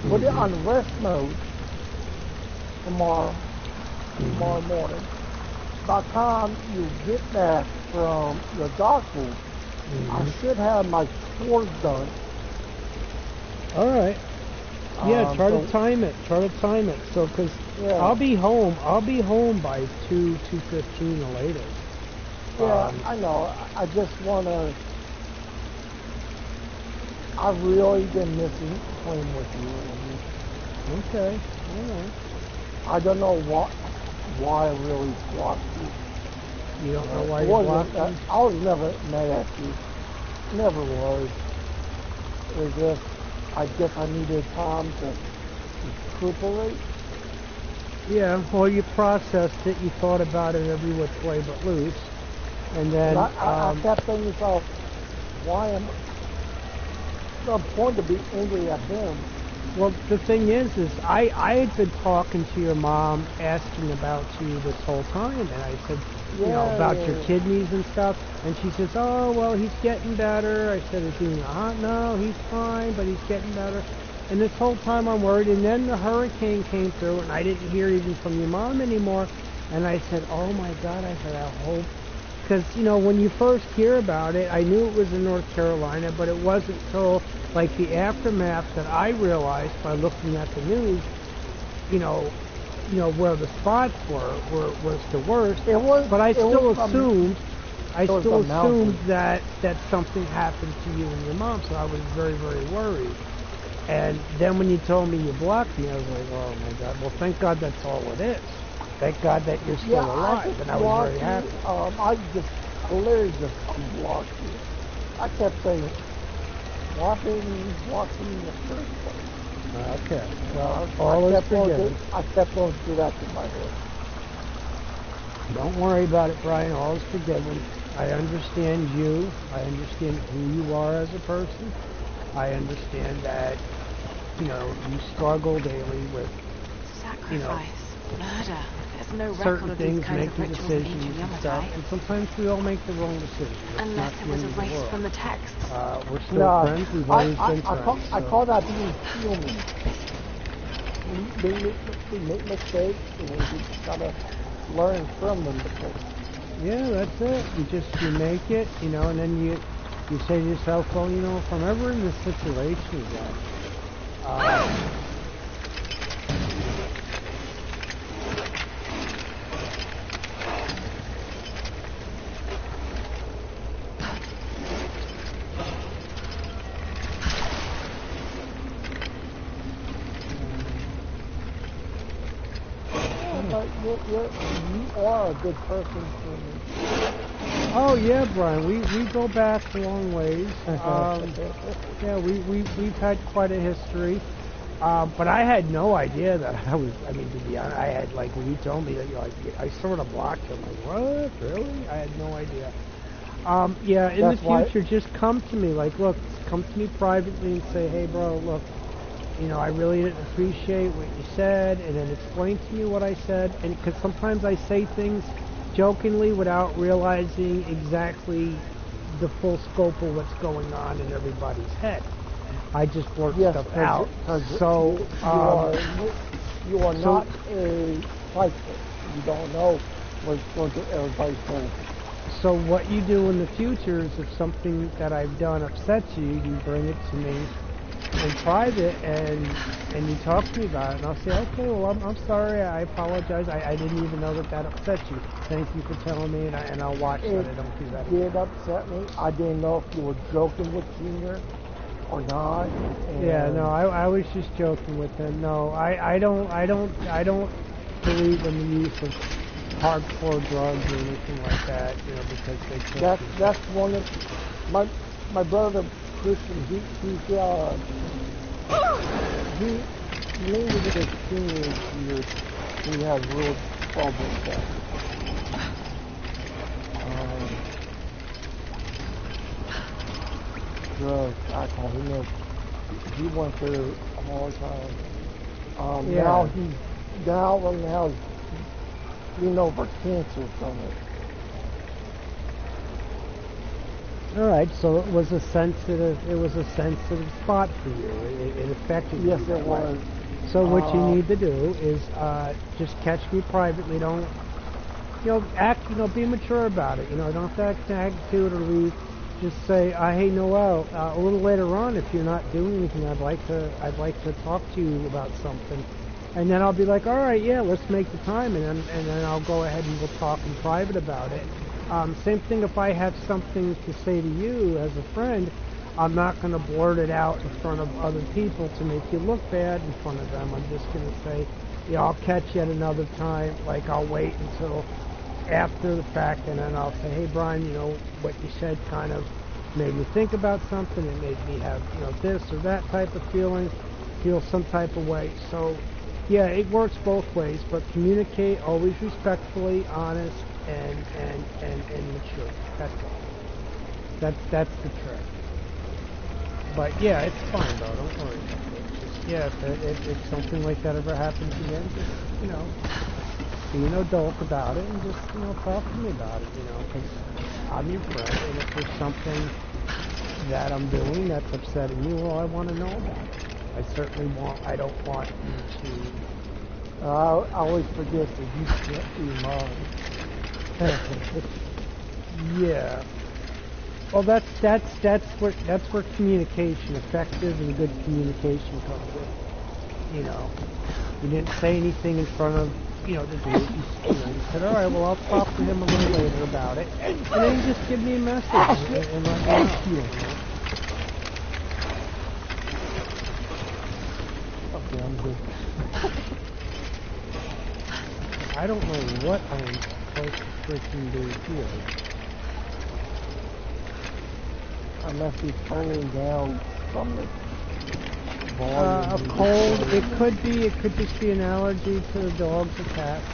put it on rest mode tomorrow morning. By the time you get back from your doctor, I should have my chores done. Alright. Yeah, try to time it. So, because I'll be home by 2:15 the latest. Yeah, I know. I just want to... I've really been missing playing with you. Okay, alright. I don't know why I really blocked you. You don't know why you blocked me? I was never mad at you. Never was. It was just, I guess I needed time to recuperate. Yeah, well, you processed it, you thought about it every which way but loose. And then I kept saying to myself, why am I point to be angry at him? Well, the thing is I had been talking to your mom, asking about you this whole time, and I said, you know, about your kidneys and stuff, and she says, oh, well, he's getting better. I said, is he hot? No, he's fine, but he's getting better. And this whole time I'm worried, and then the hurricane came through, and I didn't hear even from your mom anymore, and I said, oh my God, I said, I hope, because, you know, when you first hear about it, I knew it was in North Carolina, but it wasn't until, like, the aftermath that I realized by looking at the news, you know, where the spots was the worst. It was, but I still assumed that something happened to you and your mom, so I was very, very worried. And then when you told me you blocked me, I was like, oh my God, well, thank God that's all it is. Thank God that you're still alive, and I was very happy. I literally just unblocked you. I kept saying, why didn't you block me in the first place? Okay. Well, all is forgiven. I kept going through that in my head. Don't worry about it, Brian. All is forgiven. I understand you. I understand who you are as a person. I understand that, you know, you struggle daily with, sacrifice, you know, murder. There's no record certain of things, these kinds of making rituals in decisions ancient and stuff, Yamatai. and sometimes we all make the wrong decision. Unless it was erased from the text. We're still friends. We've always been friends. I call that being human. We make mistakes, and we just gotta learn from them. Yeah, that's it. You make it, you know, and then you say to yourself, well, you know, if I'm ever in this situation again, But you are a good person for me. Oh yeah, Brian. We go back a long ways. Yeah, we've had quite a history. But I had no idea that I was. I mean, to be honest, I had like when you told me that I sort of blocked him. Like, what? Really? I had no idea. Yeah. In the future, just come to me. Like, look, come to me privately and say, hey, bro, look. You know, I really didn't appreciate what you said, and then explain to me what I said. And because sometimes I say things jokingly without realizing exactly the full scope of what's going on in everybody's head. I just work stuff out. So you are not a psychic. You don't know what's going to everybody's going. So what you do in the future is if something that I've done upsets you, you bring it to me in private and you talk to me about it, and I'll say, okay, well, I'm sorry, I apologize, I didn't even know that upset you. Thank you for telling me, and I'll watch that. I don't do that again. It did upset me. I didn't know if you were joking with Junior or not. Yeah, no, I was just joking with him. No, I don't believe in the use of hardcore drugs or anything like that, you know, because they kill people. That's one of my brother Christian. He mainly did his teenage years. He had real trouble with that. Drugs, alcohol. He went through a hard time. Now he's getting over cancer from it. All right, so it was a sensitive spot for you. It affected you. Yes, it was. So what you need to do is just catch me privately. Don't, be mature about it. Don't have to act an attitude or leave. Just say, hey, Noel, a little later on, if you're not doing anything, I'd like to talk to you about something. And then I'll be like, all right, yeah, let's make the time, and then I'll go ahead and we'll talk in private about it. Same thing if I have something to say to you as a friend, I'm not going to blurt it out in front of other people to make you look bad in front of them. I'm just going to say, I'll catch you at another time. Like, I'll wait until after the fact, and then I'll say, hey, Brian, what you said kind of made me think about something. It made me have, this or that type of feeling, feel some type of way. So, yeah, it works both ways, but communicate always respectfully, honest, and mature. That's all. That's the trick. But yeah, it's fine though. Don't worry about it. Just, yeah, if something like that ever happens again, just be an adult about it and just talk to me about it. Because I'm your friend, and if there's something that I'm doing that's upsetting you, well, I want to know about it. I don't want you to. I always forget that you can't be mine. Yeah. Well, that's where communication, effective and good communication comes in. You didn't say anything in front of the dude. You said, all right, well, I'll talk to him a little later about it, and then you just give me a message and let me know. Okay, I'm good. I don't know what I am supposed to freaking do here. Unless he's turning down from the a cold. It could just be an allergy to the dogs or cats.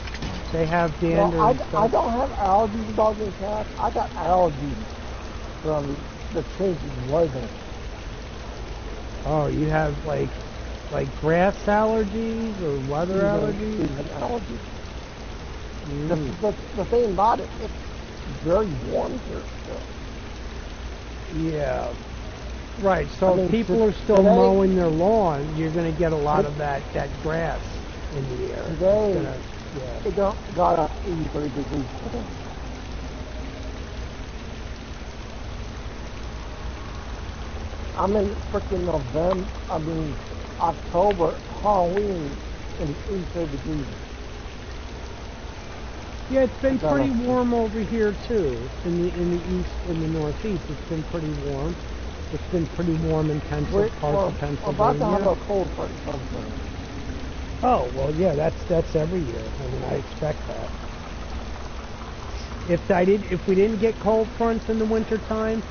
They have dander. No, I don't have allergies to dogs and cats. I got allergies from the changing weather. Oh, you have like grass allergies or weather allergies? Allergies. The thing about it, it's very warm here still. Yeah. Right, so if people are still mowing their lawn, you're going to get a lot of that grass in the air. Today, it got up 83 degrees today. I'm in freaking October, Halloween, and it's 83 degrees. Yeah, it's been pretty warm over here too. In the east, in the northeast, it's been pretty warm. It's been pretty warm in parts of Pennsylvania. We're about to have a cold front something. Oh well, yeah, that's every year. I mean, I expect that. If we didn't get cold fronts in the wintertime,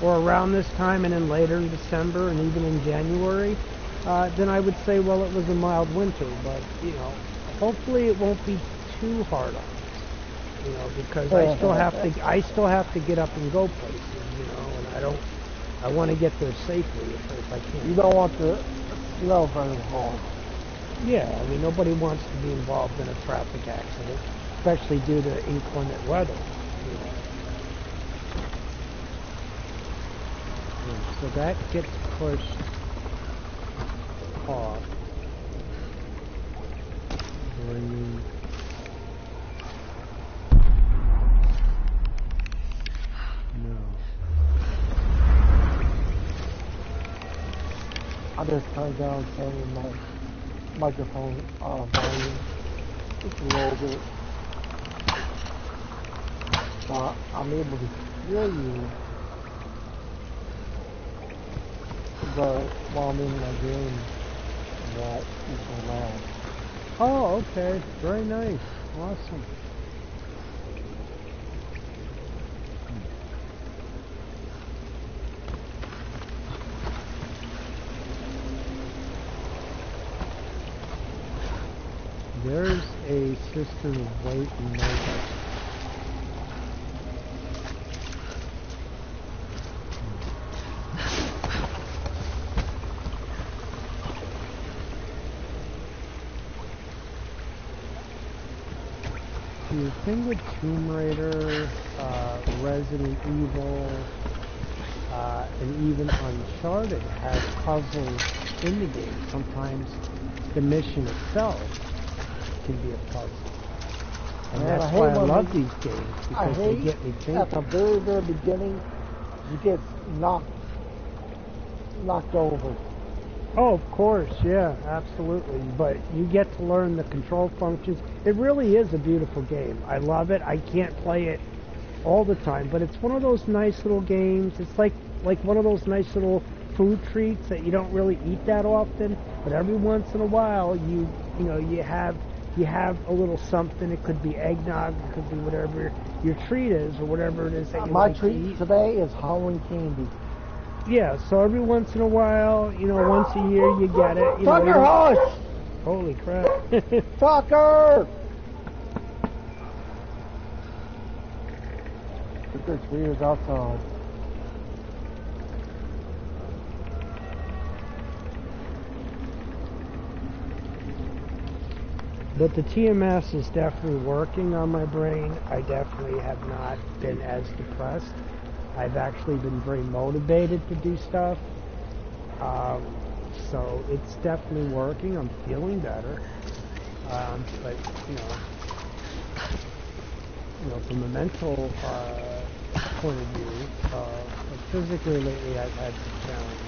or around this time, and then later in December and even in January, then I would say, well, it was a mild winter. But hopefully it won't be too hard on us. Because I still have to get up and go places, and I want to get there safely if I can. You don't want to snow very hard. Yeah, I mean, nobody wants to be involved in a traffic accident, especially due to inclement weather. So that gets pushed off. Bringing. I just turned down my microphone volume just a little bit. So I'm able to hear you, but while I'm in my game, that is so loud. Oh, okay. Very nice. Awesome. There's a system of weight and measure. The thing with Tomb Raider, Resident Evil, and even Uncharted has puzzles in the game. Sometimes the mission itself can be a puzzle. And that's why I love these games, because they get me thinking. At the very, very beginning, you get knocked over. Oh, of course, yeah, absolutely. But you get to learn the control functions. It really is a beautiful game. I love it. I can't play it all the time, but it's one of those nice little games. It's like one of those nice little food treats that you don't really eat that often, but every once in a while you have a little something. It could be eggnog, it could be whatever your treat is, or whatever it is that you My like treat to eat. Today is Halloween candy. Yeah, so every once in a while, once a year you get it. Tucker, hush! Holy crap. Tucker! trick-or-treaters outside. But the TMS is definitely working on my brain. I definitely have not been as depressed. I've actually been very motivated to do stuff. So it's definitely working. I'm feeling better. But, you know, from a mental point of view, physically lately I've had some challenges.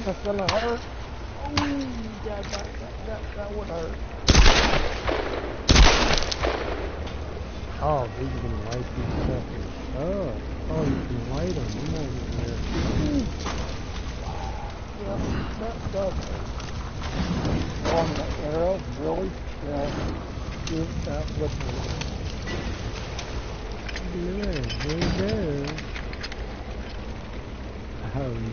That's gonna hurt. Oh, yeah, that would hurt. Oh, these are gonna light these suckers up. Oh, you can light them. I'm over here. Yep, that does hurt. On the arrow, really? Yeah. That would hurt. There you go. Oh, no.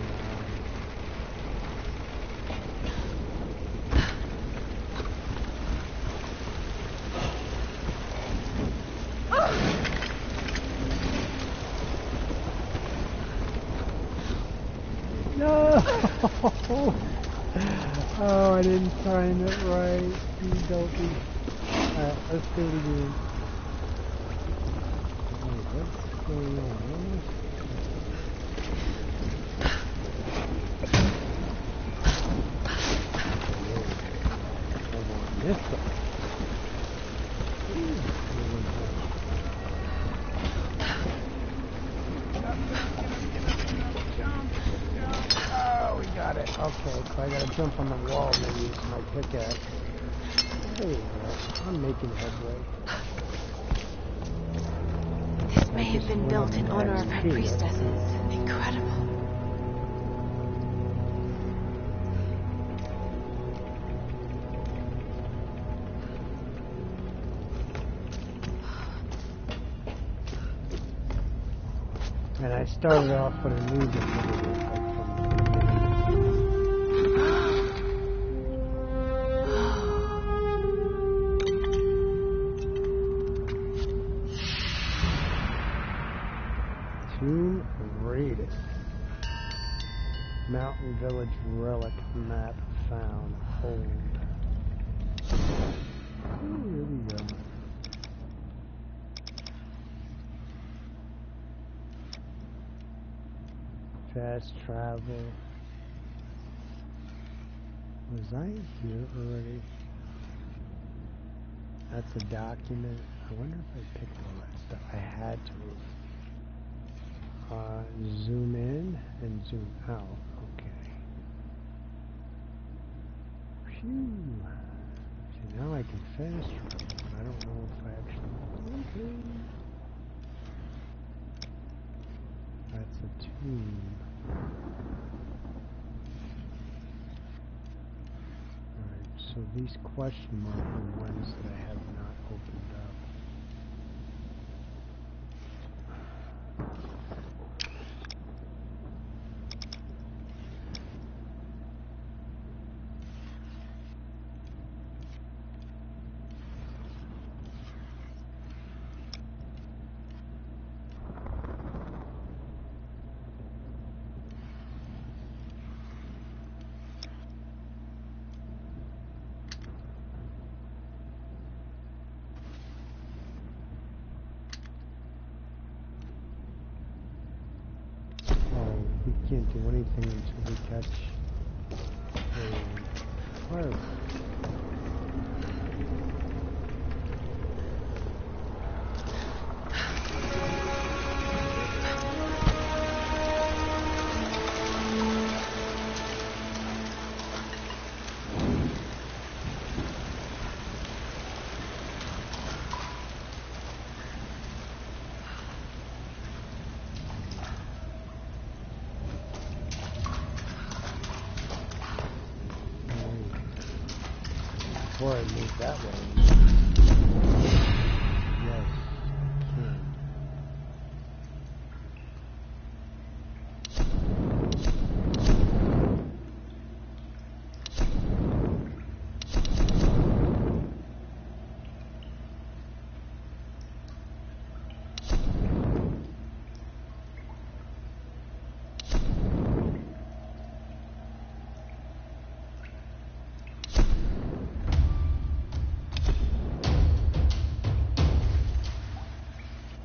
No! Oh, I didn't time it right. You dopey. Alright, let's do it again. Wait, what's going on? I want this one. Oh, we got it. Okay, so I gotta jump on the wall and then use my pickaxe. There you go. I'm making headway. This may have been built in honor of her priestesses. Incredible. And I started off with a new definitive. Tomb Raiders. Mountain Village Relic Map found. Hold. Ooh, here we go. Fast travel. Was I here already? That's a document. I wonder if I picked all that stuff. I had to. Zoom in and zoom out. Okay. Phew. See, now I can fast travel, but I don't know if I actually want to. That's a tomb. Alright, so these question mark are ones that I have not opened up. We can't do anything until we catch a fire. before I move that way. Yes.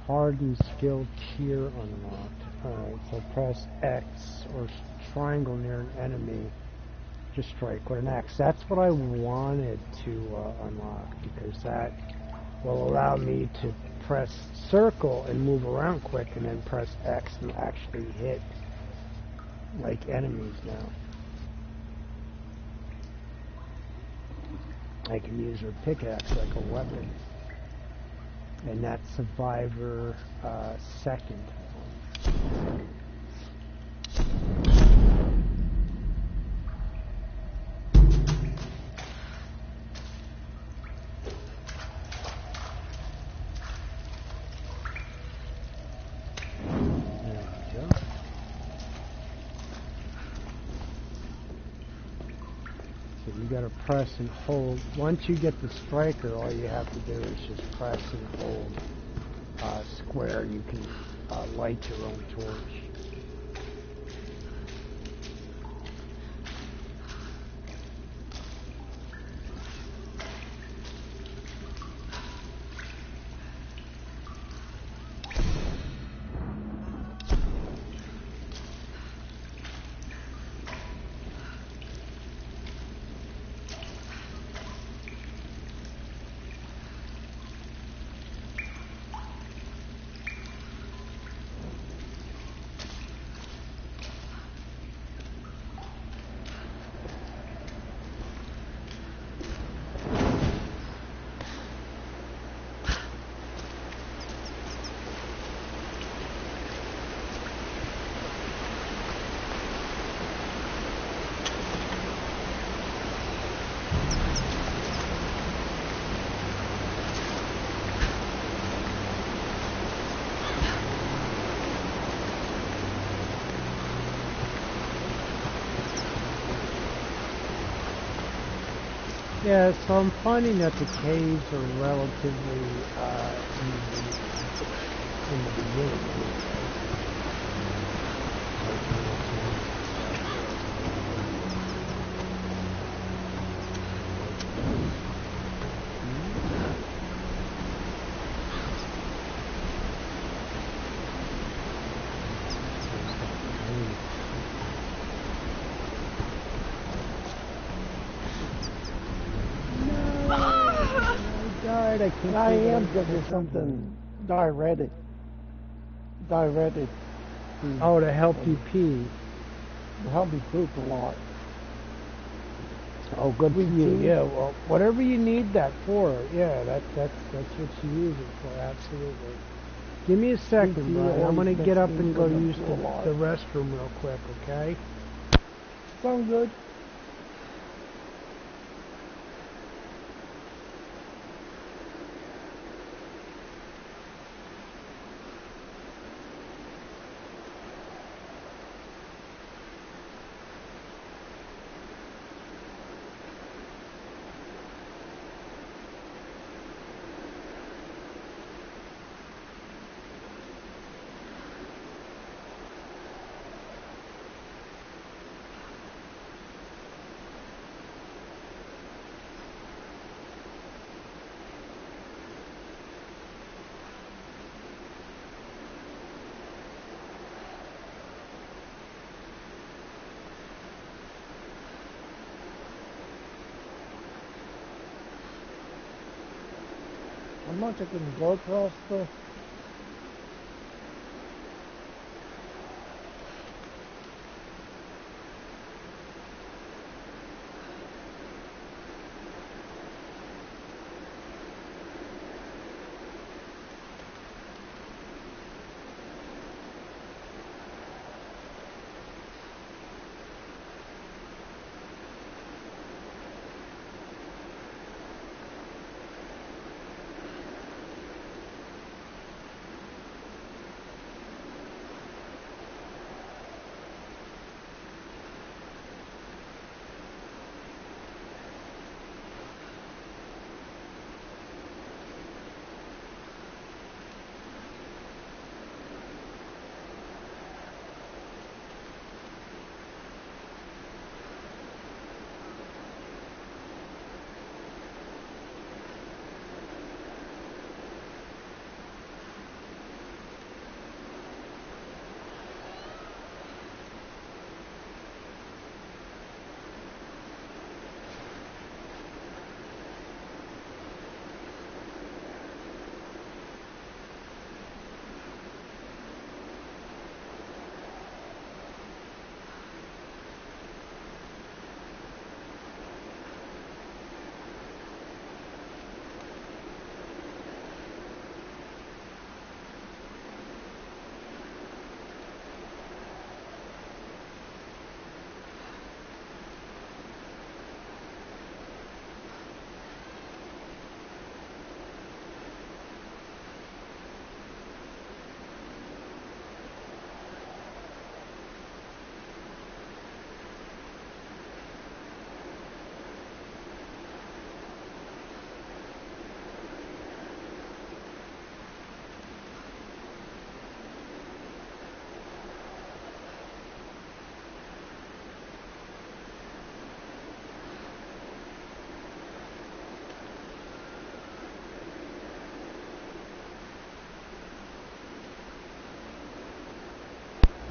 Hardy skill tier unlocked. Alright, so press X or triangle near an enemy to strike with an X. That's what I wanted to unlock, because that will allow me to press circle and move around quick, and then press X and actually hit like enemies now. I can use her pickaxe like a weapon. And that's Survivor second. You gotta press and hold. Once you get the striker, all you have to do is just press and hold square. You can light your own torch. Yeah, so I'm finding that the caves are relatively easy in the beginning. I am because there's something diuretic. Oh, to help you pee. To help me poop a lot. Oh, good for you. Yeah, well, whatever you need that for, yeah, that's what you use it for, absolutely. Give me a second, Brian. I'm going to get up and go use the restroom real quick, okay? Sounds good. How much I can go across the...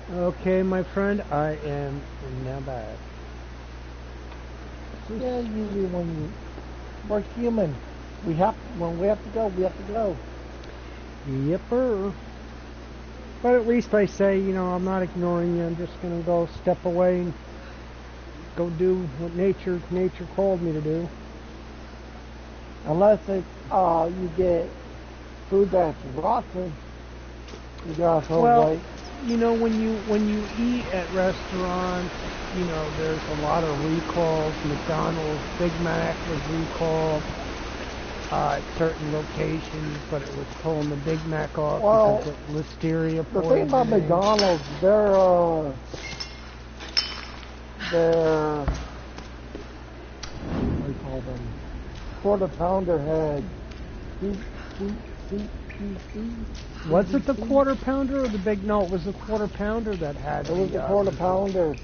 Okay, my friend, I am now back. Yeah, usually when we're human, when we have to go, we have to go. Yipper. But at least I say, I'm not ignoring you. I'm just gonna go step away and go do what nature called me to do. Unless it's you get food that's rotten, you gotta throw away. When you eat at restaurants, there's a lot of recalls. McDonald's Big Mac was recalled at certain locations, but it was pulling the Big Mac off because of listeria poisoning. The thing about McDonald's, their what do you call them? Quarter pounder had Was it the quarter pounder or the big? No, it was the quarter pounder that had. It was the quarter pounder.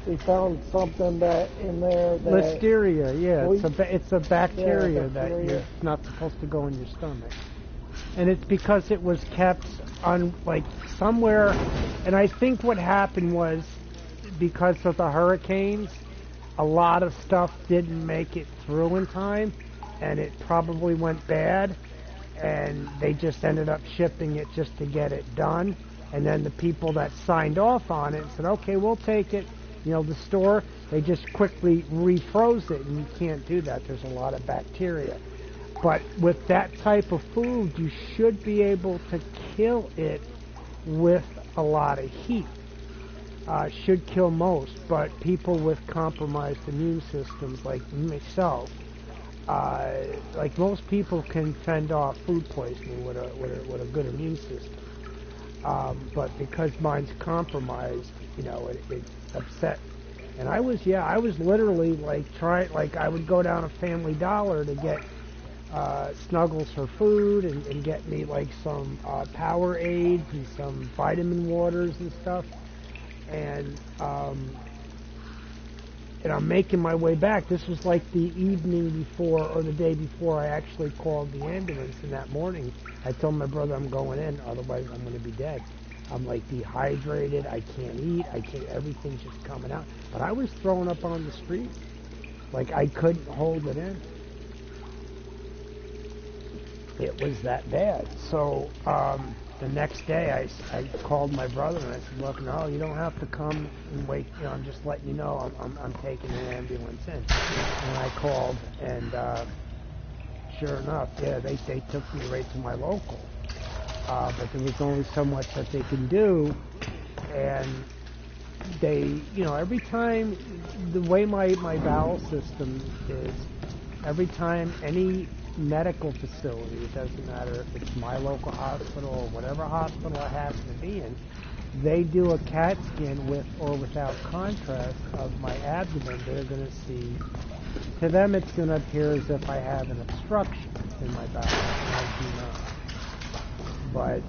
They found something that in there that listeria. Yeah, it's a bacteria that you're not supposed to go in your stomach, and it's because it was kept on somewhere. And I think what happened was because of the hurricanes, a lot of stuff didn't make it through in time, and it probably went bad. And they just ended up shipping it just to get it done. And then the people that signed off on it said, okay, we'll take it. The store, they just quickly refroze it, and you can't do that. There's a lot of bacteria. But with that type of food, you should be able to kill it with a lot of heat. Should kill most, but people with compromised immune systems like myself, like most people can fend off food poisoning with a good immune system. But because mine's compromised, it's upset. And I was literally I would go down to Family Dollar to get Snuggles for food and get me some Powerades and some vitamin waters and stuff. And I'm making my way back. This was like the evening before or the day before I actually called the ambulance. And that morning, I told my brother I'm going in, otherwise I'm going to be dead. I'm dehydrated. I can't eat. Everything's just coming out. But I was throwing up on the street. I couldn't hold it in. It was that bad. So the next day, I called my brother and I said, look, no, you don't have to come and wait. I'm just letting you know I'm taking an ambulance in. And I called, and sure enough, they took me right to my local. But there was only so much that they can do. And they, every time, the way my bowel system is, every time any medical facility, it doesn't matter if it's my local hospital or whatever hospital I happen to be in, they do a CAT scan with or without contrast of my abdomen. They're going to see, to them it's going to appear as if I have an obstruction in my bowel, and I do not. But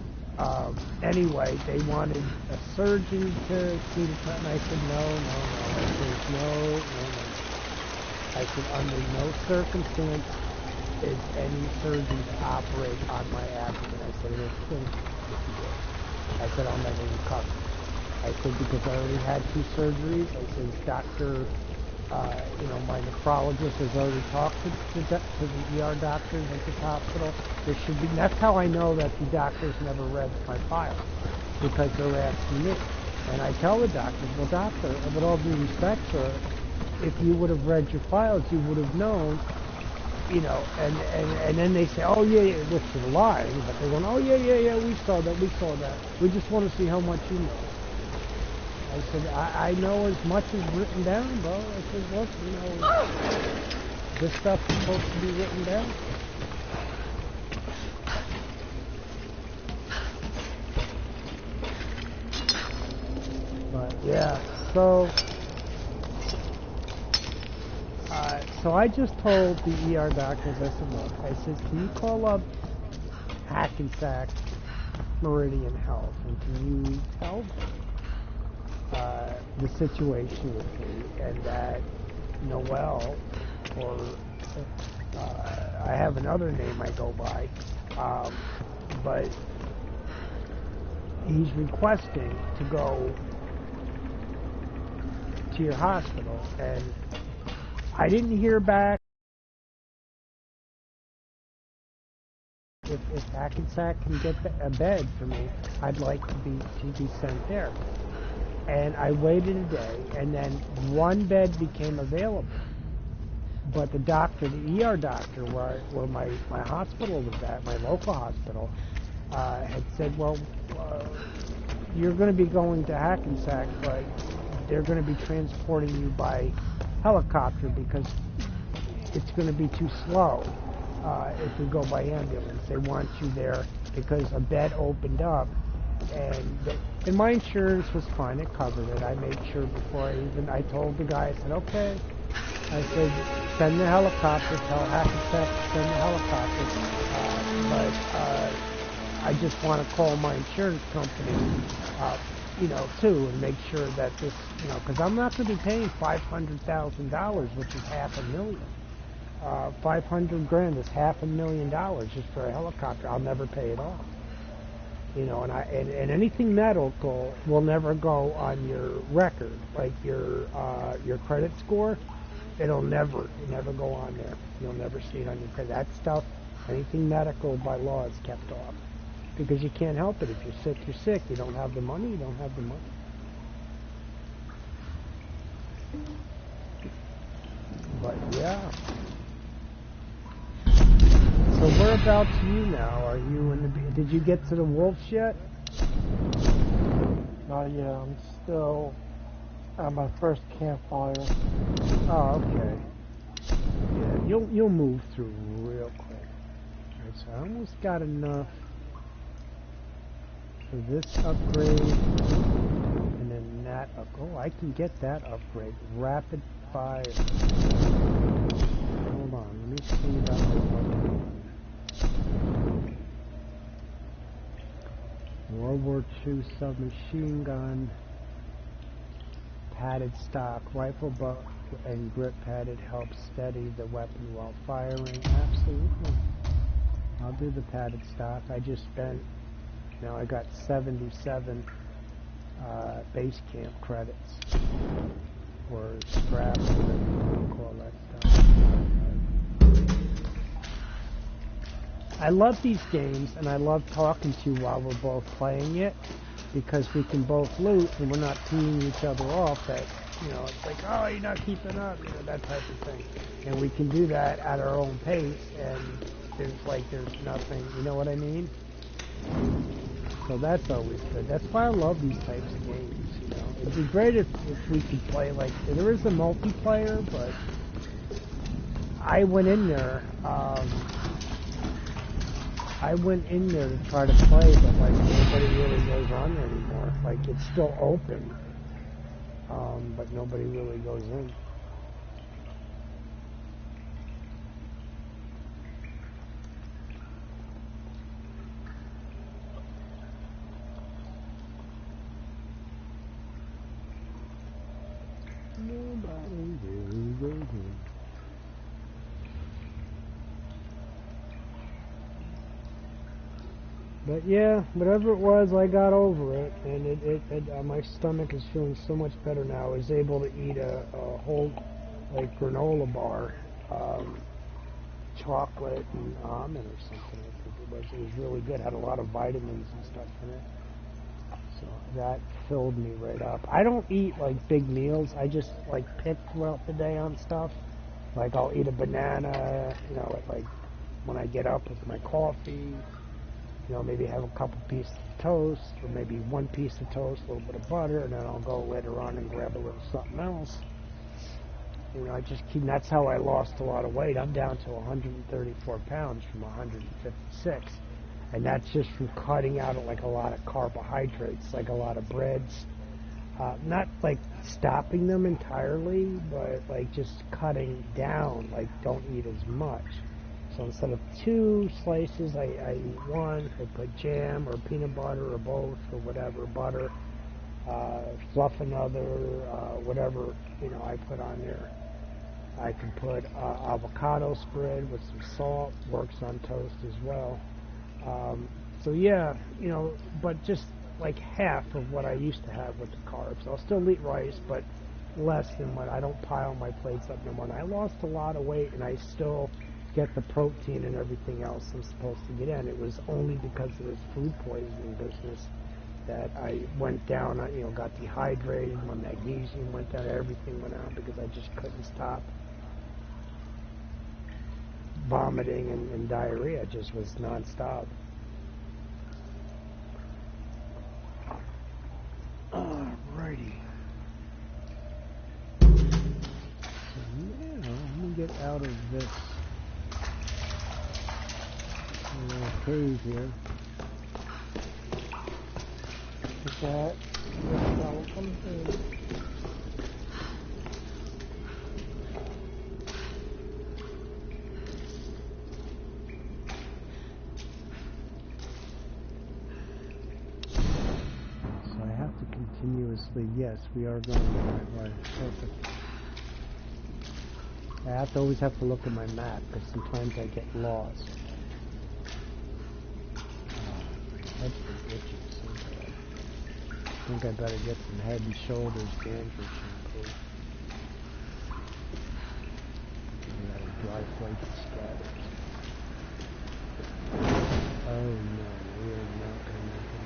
anyway, they wanted a surgeon to see the cut, and I said no. There's no. I said under no circumstance is any surgeon to operate on my abdomen. I said, it'll kill me if you do. I said, I'll never recover. I said, because I already had 2 surgeries. I said, my nephrologist has already talked to the ER doctors at this hospital. There should be, that's how I know that the doctors never read my file, because they're asking me. And I tell the doctors, well, doctor, with all due respect, sir, if you would have read your files, you would have known, and then they say, oh, yeah, which is lying, but they're going, oh, yeah, we saw that. We just want to see how much you know. I said, I know as much as written down, bro. I said, look, this stuff is supposed to be written down. But, yeah, so I just told the ER doctors, I said, look, I said, can you call up Hackensack Meridian Health, and can you tell them the situation with me, and that Noel, or I have another name I go by, but he's requesting to go to your hospital, and I didn't hear back if Hackensack can get a bed for me. I'd like to be sent there. And I waited a day, and then one bed became available. But the doctor, the ER doctor, where my hospital was at, my local hospital, had said, well, you're going to be going to Hackensack, but they're going to be transporting you by helicopter because it's going to be too slow if we go by ambulance. They want you there because a bed opened up, and my insurance was fine. It covered it. I made sure before I told the guy, I said, okay. I said, send the helicopter, tell Hackensack to send the helicopter, but I just want to call my insurance company, too, and make sure that this, because I'm not going to be paying $500,000, which is $500,000. $500,000 is $500,000 just for a helicopter. I'll never pay it off. And anything medical will never go on your record, like your credit score. It'll never go on there. You'll never see it on your credit. That stuff, anything medical by law is kept off. Because you can't help it. If you're sick, you're sick. You don't have the money, you don't have the money. But yeah. So whereabouts are you now? Are you in the... Did you get to the wolves yet? Not yet. I'm still at my first campfire. Oh, okay. Yeah, you'll move through real quick. Alright, so I almost got enough for this upgrade, and then that up. Oh, I can get that upgrade. Rapid fire. Hold on, let me see that. World War II submachine gun. Padded stock, rifle butt and grip padded helps steady the weapon while firing. Absolutely. I'll do the padded stock. I just spent, I got 77 base camp credits or scrap, whatever you want to call that stuff. I love these games, and I love talking to you while we're both playing it, because we can both loot, and we're not teeing each other off that, it's like, oh, you're not keeping up, that type of thing. And we can do that at our own pace, and there's nothing, you know what I mean? So that's always good. That's why I love these types of games, It'd be great if we could play, there is a multiplayer, but I went in there, to try to play, but nobody really goes on there anymore. It's still open, but nobody really goes in. Nobody really goes in. But yeah, whatever it was, I got over it, and my stomach is feeling so much better now. I was able to eat a whole granola bar, chocolate and almond or something. I think it was. It was really good. Had a lot of vitamins and stuff in it, so that filled me right up. I don't eat big meals. I just pick throughout the day on stuff. I'll eat a banana, when I get up with my coffee. Maybe have a couple pieces of toast, or maybe one piece of toast, a little bit of butter, and then I'll go later on and grab a little something else. I just keep, that's how I lost a lot of weight. I'm down to 134 pounds from 156. And that's just from cutting out a lot of carbohydrates, a lot of breads. Not stopping them entirely, but just cutting down, don't eat as much. So instead of 2 slices, I eat 1. I put jam or peanut butter or both or whatever, butter, fluff another, whatever, I put on there. I can put avocado spread with some salt, works on toast as well. So yeah, but just like half of what I used to have with the carbs. I'll still eat rice, but less than what I don't pile my plates up no more. And I lost a lot of weight, and I still get the protein and everything else I'm supposed to get in. It was only because of this food poisoning business that I went down. I, got dehydrated. My magnesium went down. Everything went out because I just couldn't stop. Vomiting and diarrhea just was nonstop. Alrighty. Yeah, let me get out of this little cave here. Look at that. Welcome in. Continuously, yes, we are going the right way. Perfect. I always have to look at my map because sometimes I get lost. My head's been itching so bad. I think I better get some Head and Shoulders dandruff shampoo. Got a dry flake and scatters. Oh no, we are not going to make it.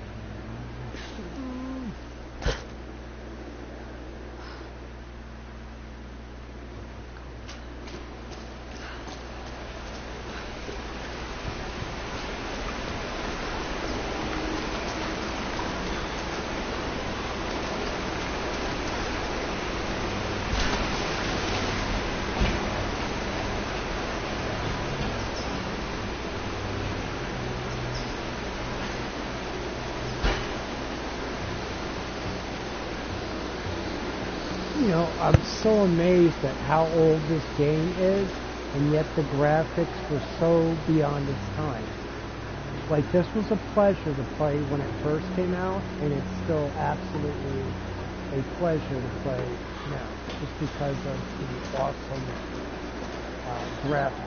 I'm so amazed at how old this game is, and yet the graphics were so beyond its time. Like, this was a pleasure to play when it first came out, and it's still absolutely a pleasure to play now, just because of the awesome graphics.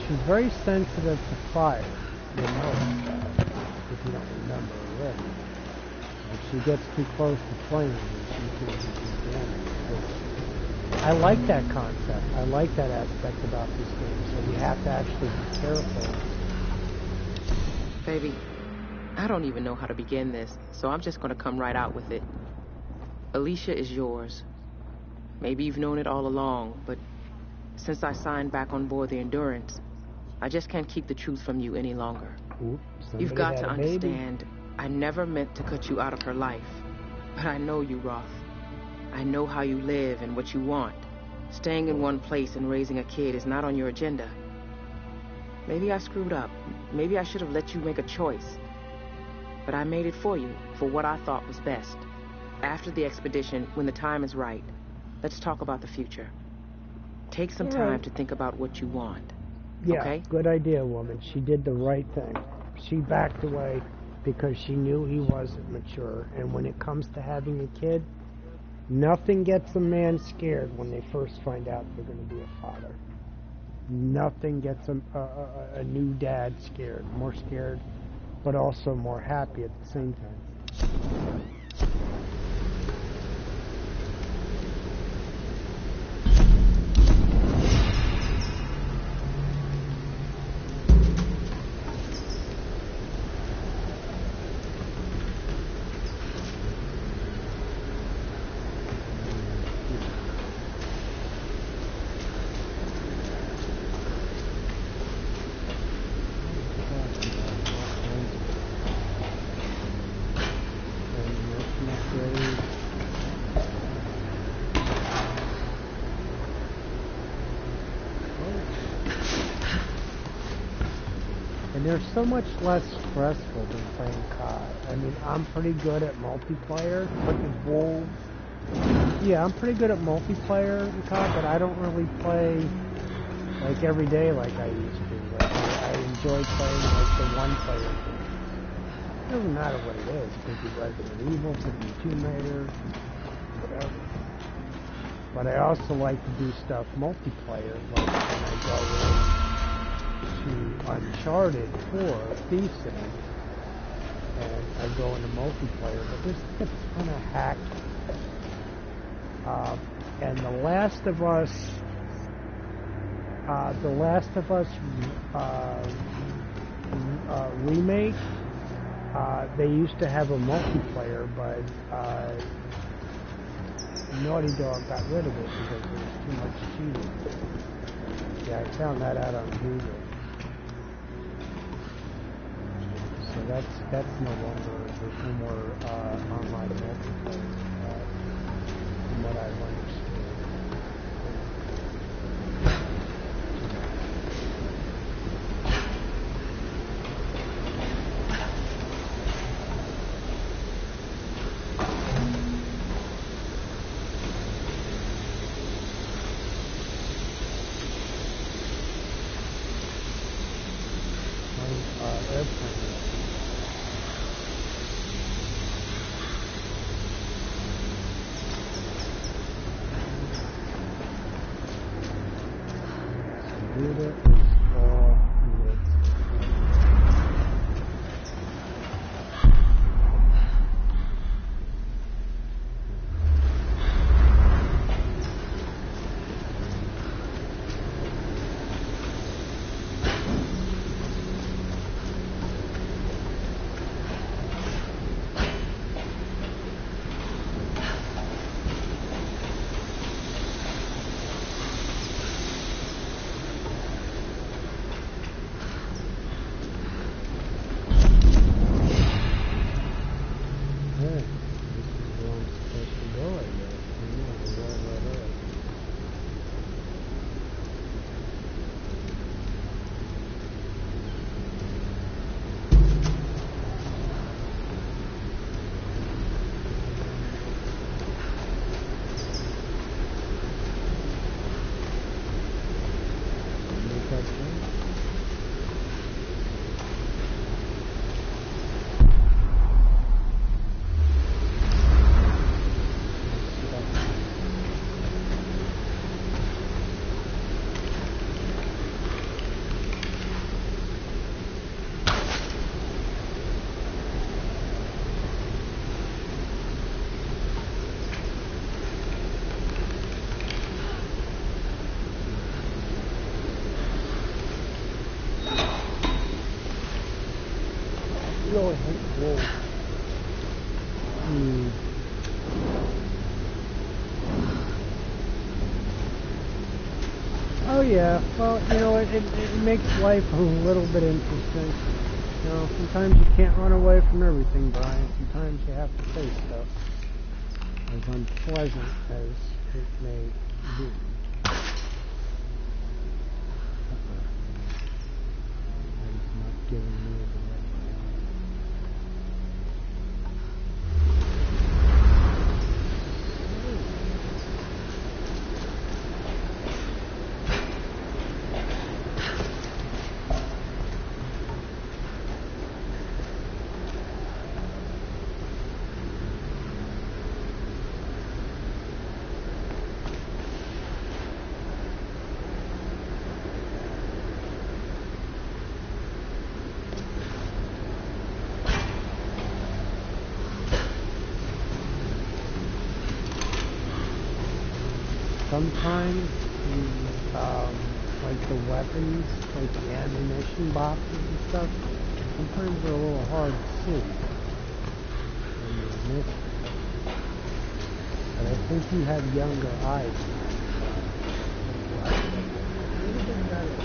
She's very sensitive to fire, you know, if you don't remember already. If she gets too close to flames, she can do damage. I like that concept. I like that aspect about this game, so you have to actually be careful. Baby, I don't even know how to begin this, so I'm just going to come right out with it. Alicia is yours. Maybe you've known it all along, but since I signed back on board the Endurance, I just can't keep the truth from you any longer. You've got to understand, I never meant to cut you out of her life. But I know you, Roth. I know how you live and what you want. Staying in one place and raising a kid is not on your agenda. Maybe I screwed up. Maybe I should have let you make a choice. But I made it for you, for what I thought was best. After the expedition, when the time is right, let's talk about the future. Take some time to think about what you want. Yeah, okay? Good idea, woman. She did the right thing. She backed away because she knew he wasn't mature. And when it comes to having a kid, nothing gets a man scared when they first find out they're going to be a father. Nothing gets a new dad scared. More scared, but also more happy at the same time. they're so much less stressful than playing COD. I mean, I'm pretty good at multiplayer. Wolves. Yeah, I'm pretty good at multiplayer in COD, but I don't really play like every day like I used to. Like, I enjoy playing like the one-player game. It doesn't matter what it is. It could be Resident Evil, it could be Tomb Raider, whatever. But I also like to do stuff multiplayer, like when I go to Uncharted 4, Thieves and I go into multiplayer, but this gets kind of hacked. And The Last of Us remake, they used to have a multiplayer, but Naughty Dog got rid of it because there was too much cheating. Yeah, I found that out on Google. So that's no longer, there's no more online multiplayer from what I've understood. Oh yeah, well, you know, it makes life a little bit interesting. You know, sometimes you can't run away from everything, Brian. Sometimes you have to face stuff, as unpleasant as it may be. It's not giving me the right. Sometimes, like the weapons, like the ammunition boxes and stuff, sometimes they're a little hard to see when you miss it. But I think you have younger eyes. A little bit better.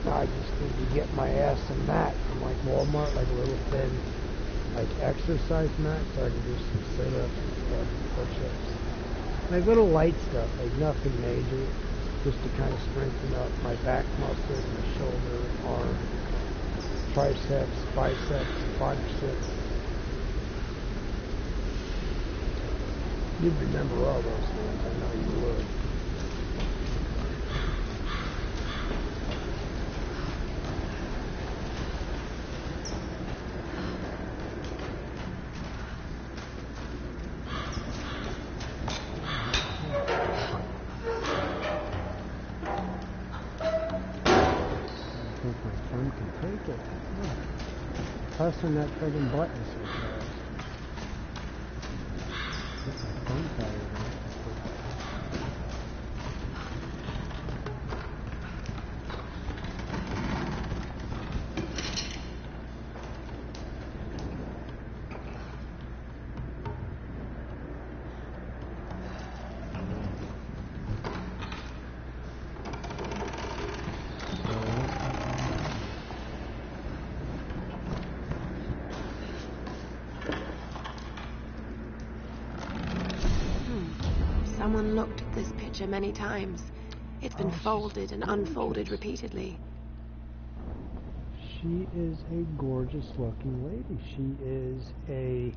I just need to get my ass a mat from like Walmart, like a little thin, like exercise mat, so I can do some sit-ups and push-ups. Like little light stuff, like nothing major, just to kind of strengthen up my back muscles, my shoulder, arm, triceps, biceps, quadriceps. You'd remember all those things, I know you would. Pressing that friggin' button so fast. Get my phone battery out. Someone looked at this picture many times. It's been folded and unfolded repeatedly. She is a gorgeous looking lady. She is a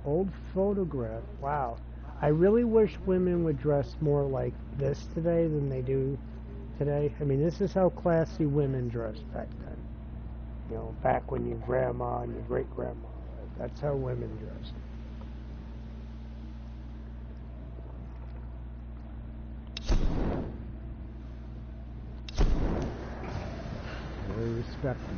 old photograph. Wow. I really wish women would dress more like this today than they do today. I mean, this is how classy women dressed back then. You know, back when your grandma and your great-grandma, that's how women dressed. Very respectable.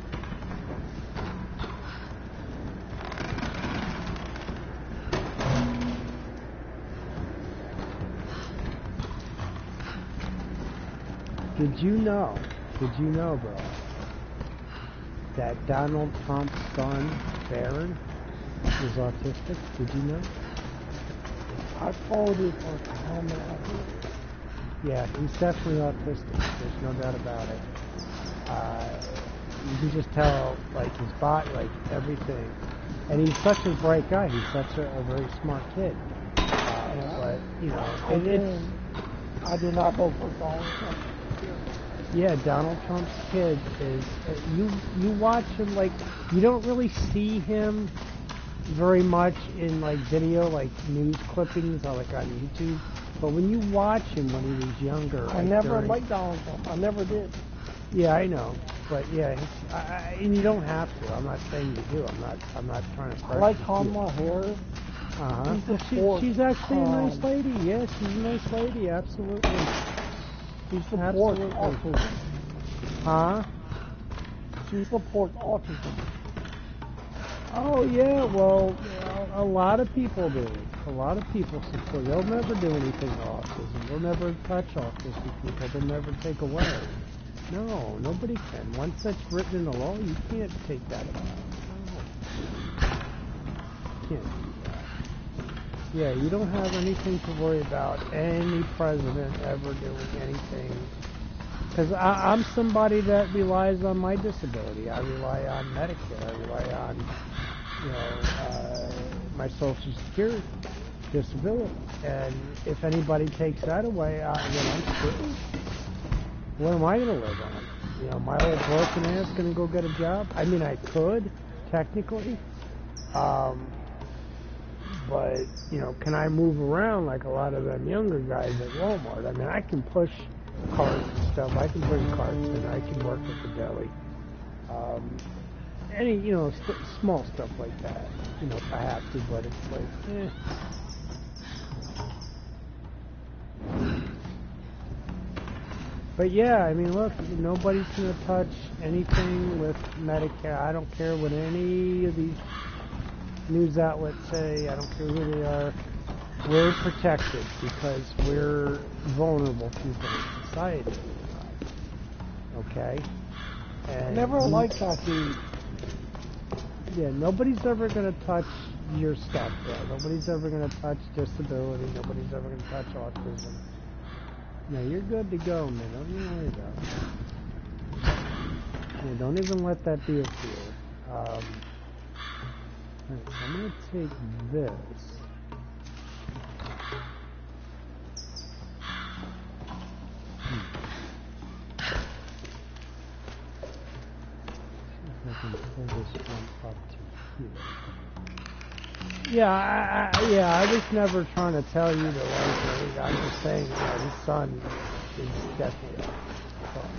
Did you know, bro, that Donald Trump's son, Barron, is autistic? Did you know? I followed it for a moment. Yeah, he's definitely autistic. There's no doubt about it. You can just tell, like, his body, like, everything. And he's such a bright guy. He's such a very smart kid. But, you know, I do not vote for Donald Trump. Yeah, Donald Trump's kid is, you watch him, like, you don't really see him very much in, like, video, like, news clippings or, like, on YouTube. But when you watch him when he was younger... I never liked Donald Trump. I never did. Yeah, I know. But, yeah, and you don't have to. I'm not saying you do. I'm not trying to... I like Kamala Harris. She's actually a nice lady. Yeah, she's a nice lady. Absolutely. She supports autism. Huh? She supports autism. Oh, yeah, well, a lot of people do. A lot of people support. They'll never do anything to autism. They'll never touch autistic people. They'll never take away. No, nobody can. Once that's written in the law, you can't take that away. No. You can't do that. Yeah, you don't have anything to worry about any president ever doing anything. Because I'm somebody that relies on my disability. I rely on Medicare. I rely on, you know, my Social Security disability. And if anybody takes that away, then I'm screwed. what am I going to live on? You know, my old broken ass going to go get a job? I mean, I could, technically. But, you know, can I move around like a lot of them younger guys at Walmart? I mean, I can push carts and stuff. I can bring carts and I can work at the deli. Any, you know, small stuff like that. You know, if I have to, but it's like, But yeah, I mean, look, nobody's going to touch anything with Medicare. I don't care what any of these news outlets say. I don't care who they are. We're protected because we're vulnerable people in society. Okay? And I never liked that dude. Yeah, nobody's ever going to touch your stuff, bro. Nobody's ever going to touch disability. Nobody's ever going to touch autism. No, you're good to go, man. Don't even worry about it. Yeah, don't even let that be a fear. Alright, so I'm going to take this. See if I can pull this one up to here. Yeah, I was never trying to tell you to like it. I'm just saying, yeah, his son is definitely fun.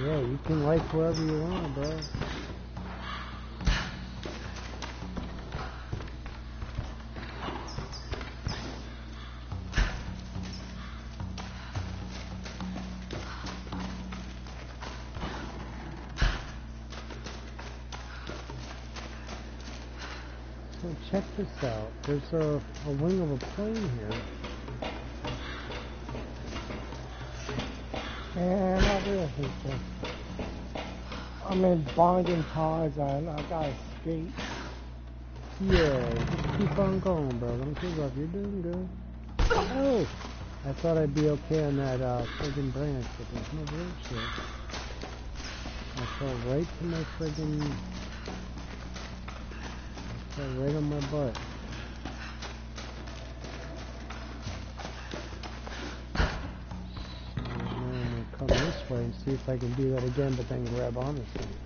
Yeah, you can like whoever you want, bro. So check this out. There's a wing of a plane here. Man, I really hate this. I'm in binding Tarzan. I gotta skate. Yeah, just keep on going, bro. Don't give up. You're doing good. Oh! I thought I'd be okay on that friggin' branch, but there's no bullshit. I fell right to my friggin'... I fell right on my butt. So now I'm gonna come this way and see if I can do that again, but then grab onto something.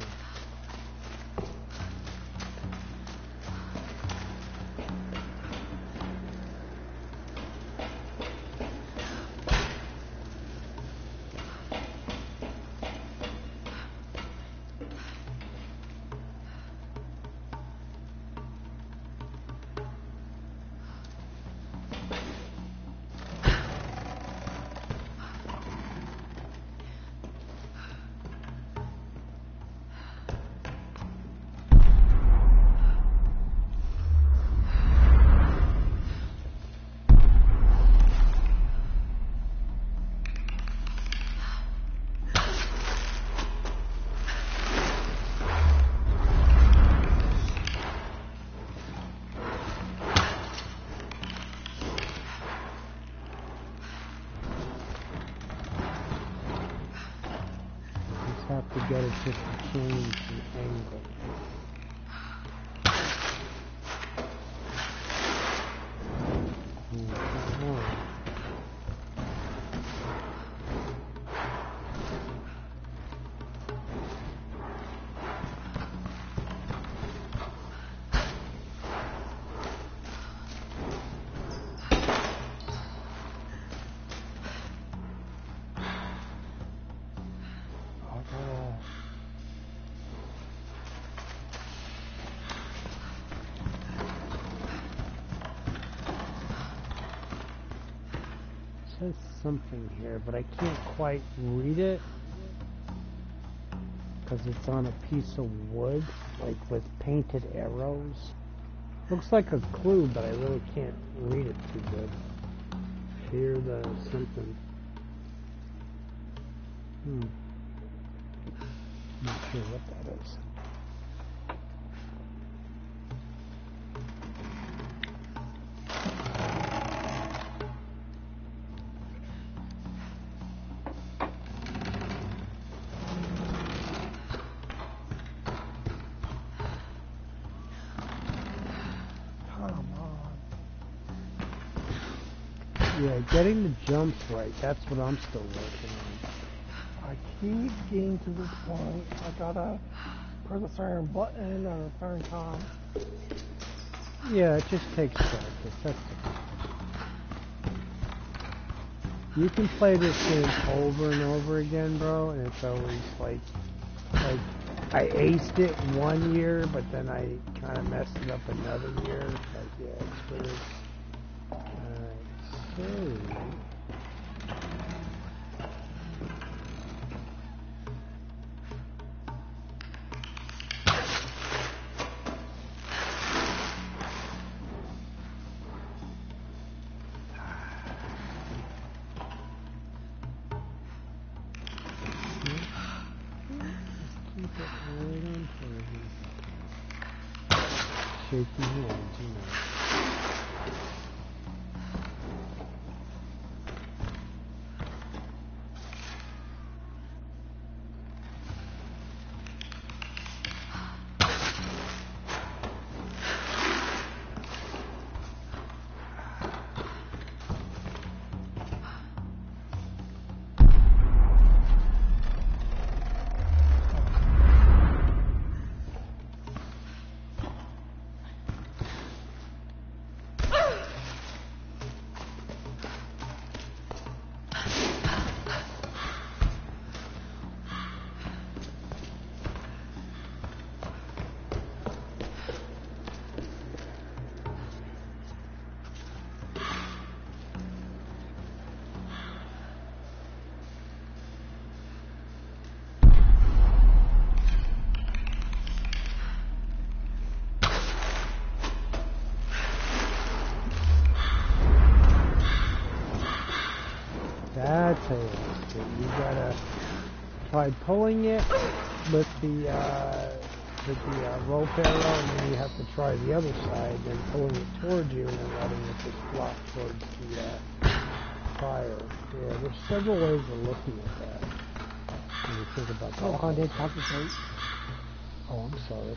Have to get it just to change the angle. Says something here, but I can't quite read it because it's on a piece of wood, like with painted arrows. Looks like a clue, but I really can't read it too good. Fear the something. Not sure what that is. Yeah, getting the jumps right, that's what I'm still working on. I keep getting to this point. I gotta press a certain button at a certain time. Yeah, it just takes practice, that's all. You can play this game over and over again, bro, and it's always like I aced it 1 year, but then I kind of messed it up another year. Like, yeah, it's weird. Alright, so... Shaky hands, you know. That's how you do it. You gotta try pulling it with the rope arrow, and then you have to try the other side, then pulling it towards you, and then letting it just flop towards the fire. Yeah, there's several ways of looking at that. When you think about that. Oh, they concentrate. Oh, I'm sorry.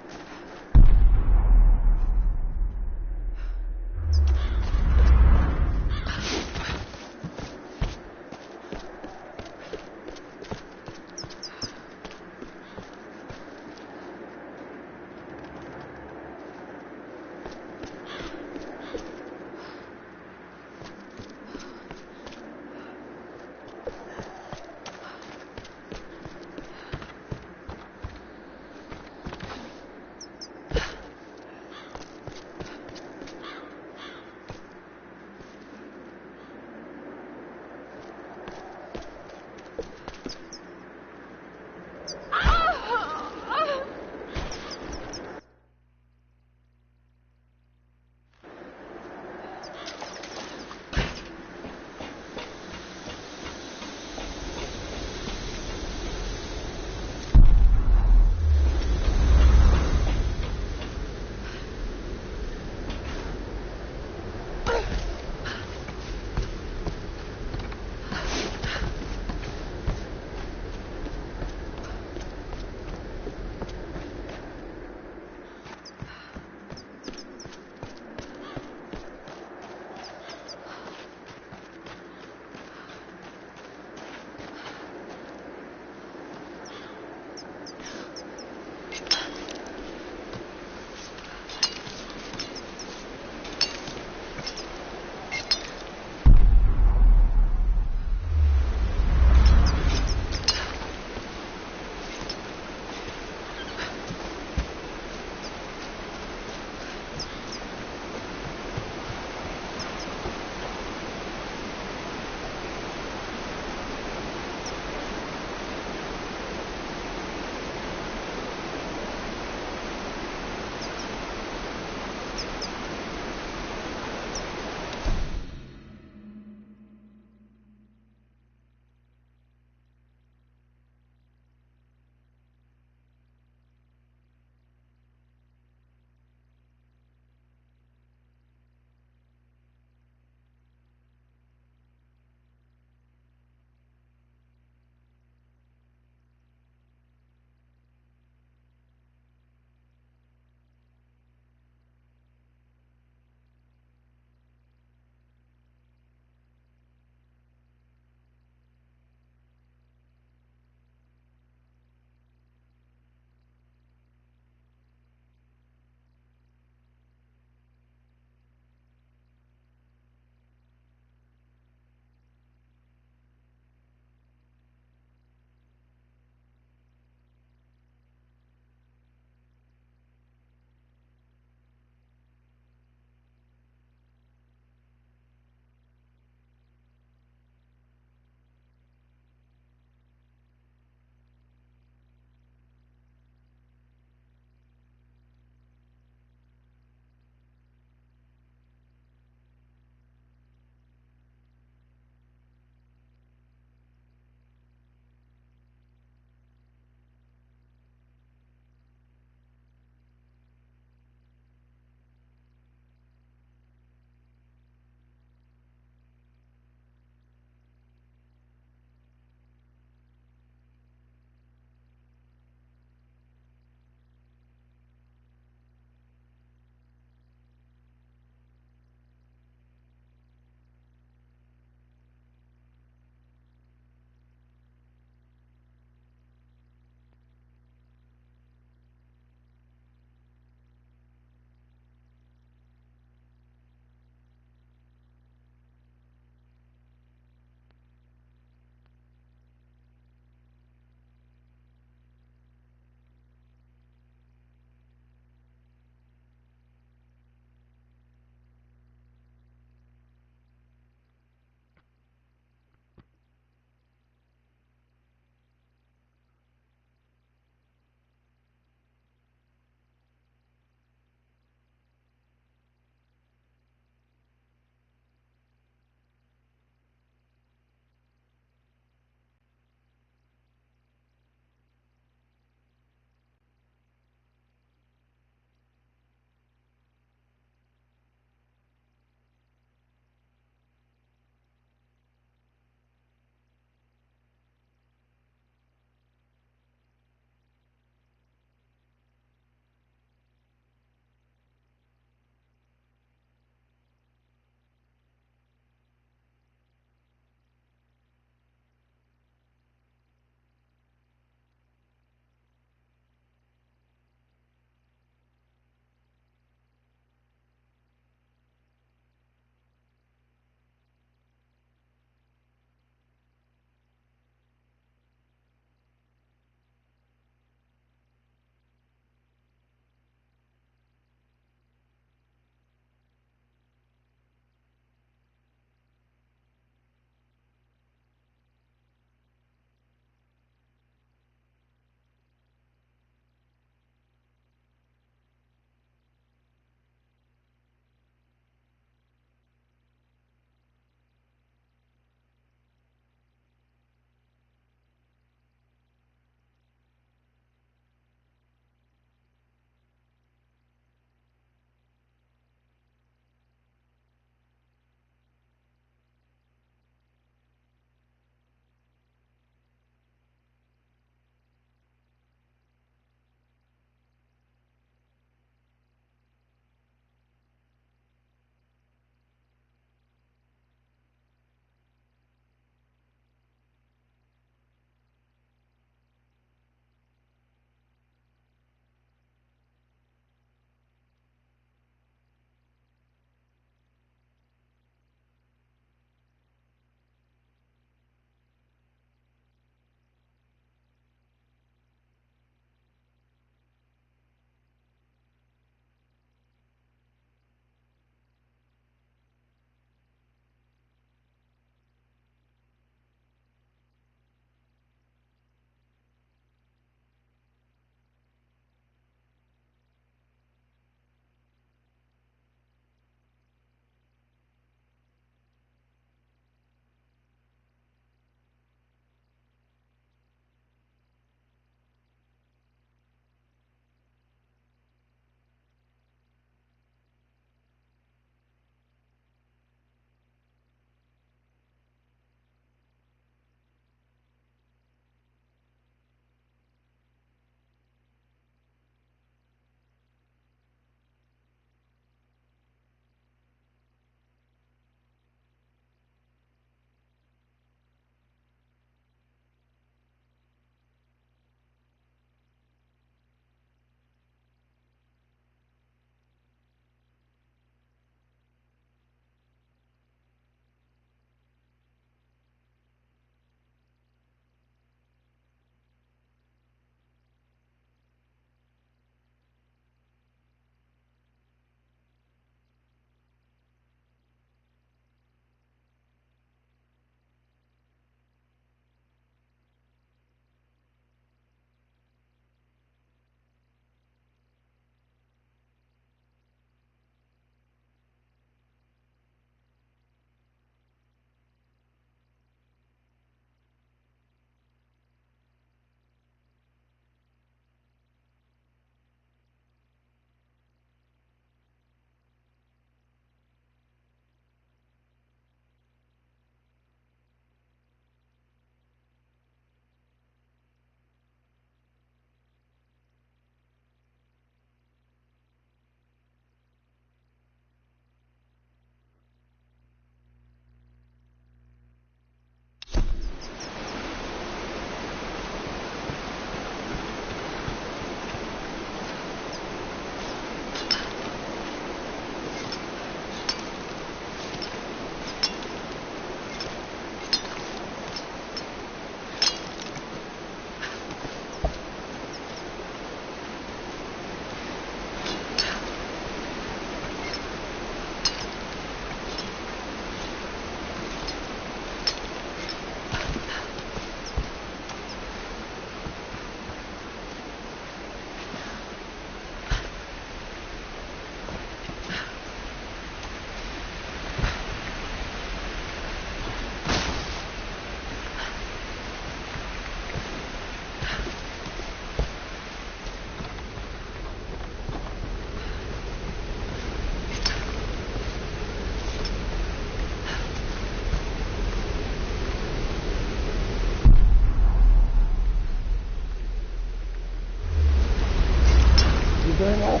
doing all?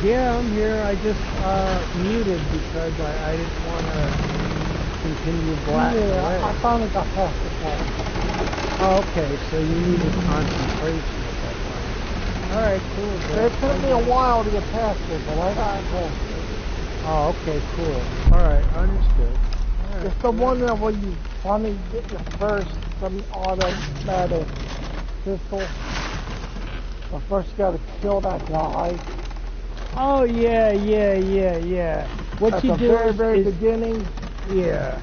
Yeah, I'm here. I just muted because I didn't want to continue blasting away. Yeah, I finally got past the part. Oh, okay, so you needed concentration at that point. Alright, cool. It took me a while to get past it, but I got past it. Oh, okay, cool. Alright, understood. All right, it's the one that when you finally get your first semi-automatic pistol. But first you gotta kill that guy. Oh, yeah. What at you the do very is beginning. Yeah.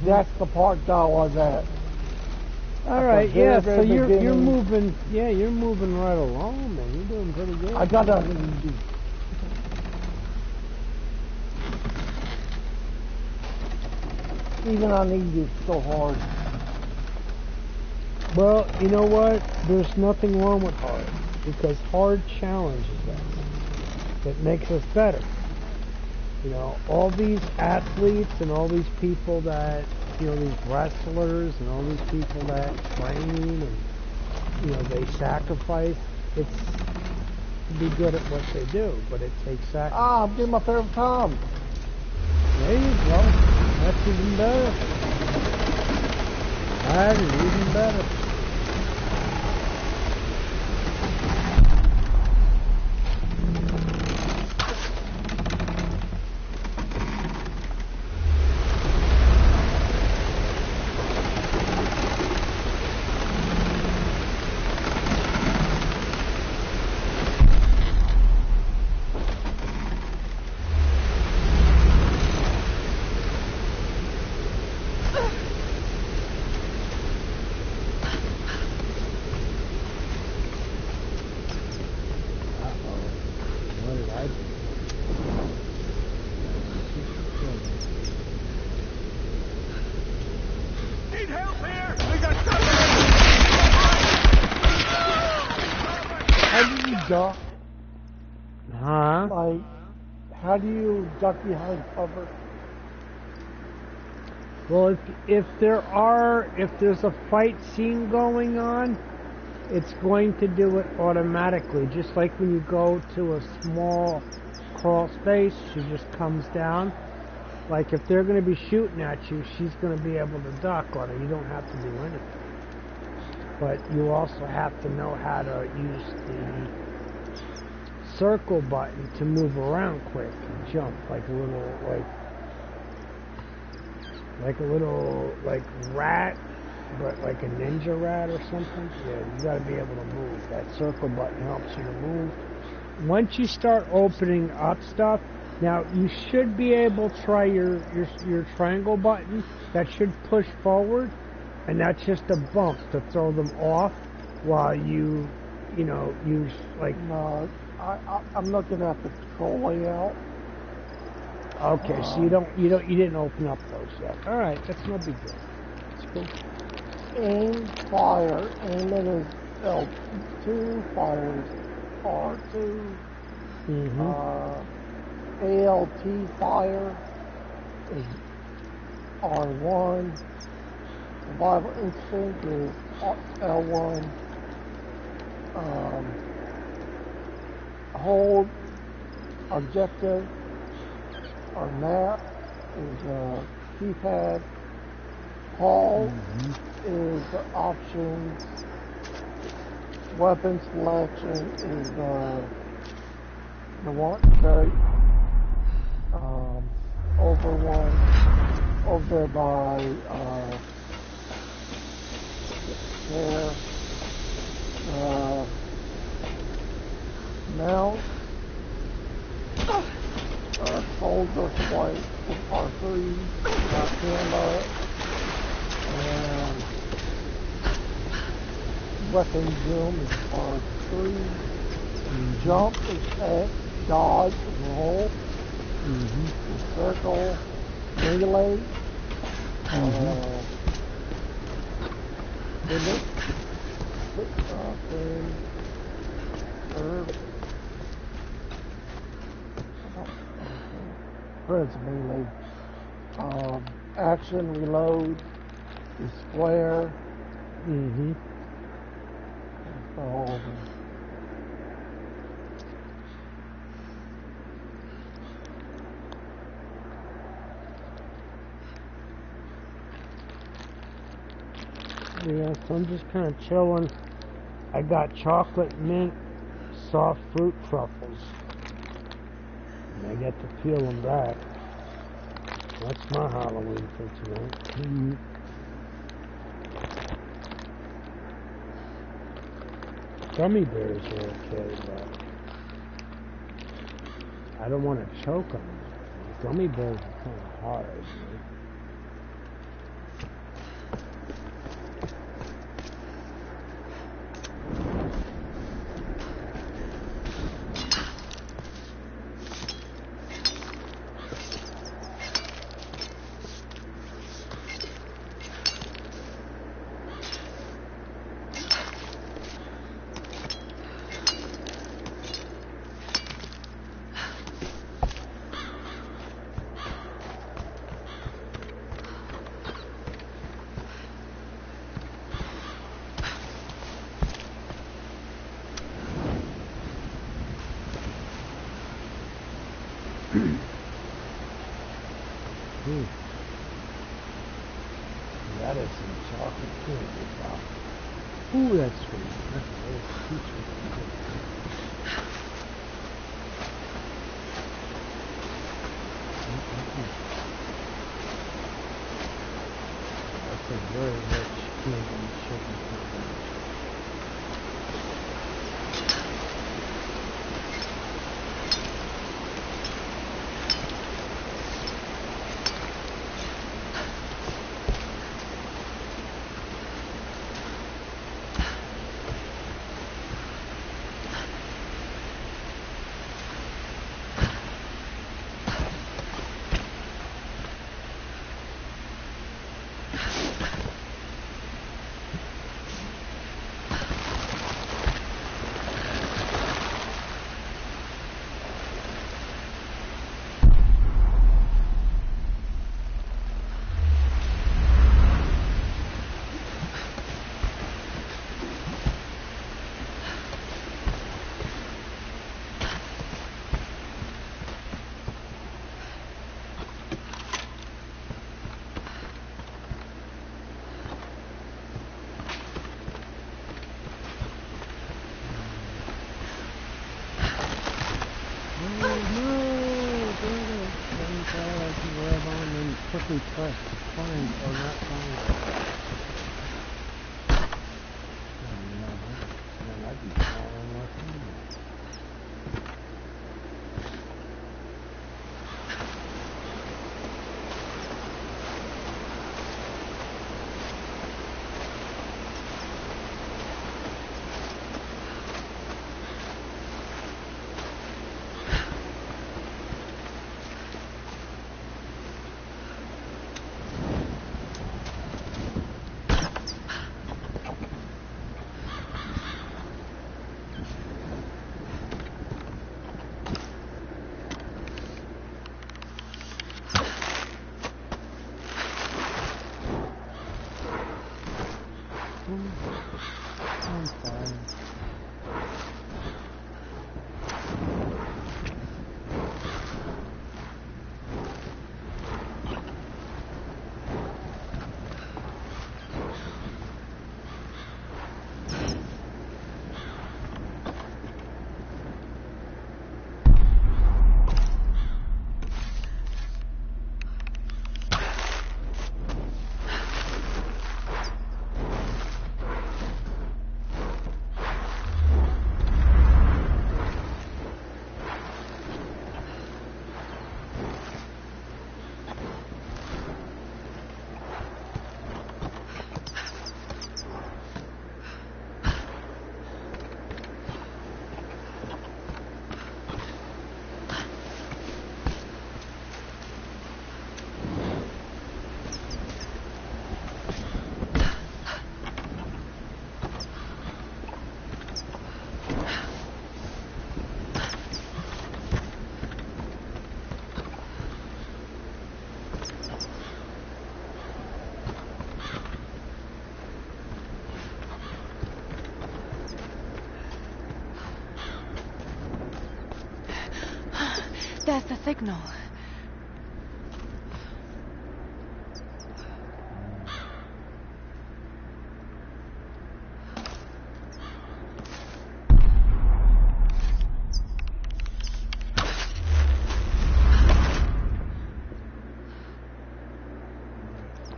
That's the part that I was at. All right, yeah. So you're beginning. moving. Yeah, you're moving right along, man. You're doing pretty good. I got nothing to do. Even on these, it's so hard. Well, you know what? There's nothing wrong with hard, because hard challenges us. It makes us better. You know, all these athletes and all these people that, you know, these wrestlers and all these people that train and, you know, they sacrifice. It's to be good at what they do, but it takes sacrifice. Ah, I'm getting my third time. There you go. That's even better. That is even better. Duck? Huh? Like, how do you duck behind cover? Well, if there's a fight scene going on, it's going to do it automatically. Just like when you go to a small crawl space, she just comes down. Like if they're going to be shooting at you, she's going to be able to duck on it. You don't have to do anything. But you also have to know how to use the circle button to move around quick and jump like a little rat, but like a ninja rat or something. Yeah, you got to be able to move. That circle button helps you to move. Once you start opening up stuff, now you should be able to try your triangle button. That should push forward, and that's just a bump to throw them off while you use like. No, I'm looking at the control layout. Okay, so you didn't open up those yet. All right, that's no big deal. That's cool. Aim, fire, aim it is L2, fire is R2. ALT fire is R1. Survival instinct is L1. Hold objective or map is keypad. Haul is the options. Weapon selection is the one very over one over there by there. Mount soldier flight is R3, camera, and weapon zoom is R3, jump is X, dodge is roll, circle, melee, pivot, curve. Where's melee? Action, reload, is square. Oh. Yeah, so I'm just kind of chilling. I got chocolate mint soft fruit truffles. And I get to peel them back. That's my Halloween for tonight. Gummy bears are okay, but I don't want to choke them. Gummy bears are kind of hard, you know? That is some chocolate too. Wow. Ooh, that's sweet. That's very sweet. That's a very rich Cuban sugar. Quickly press find or not find. No, I'd be falling like that. I'm fine. There's the signal.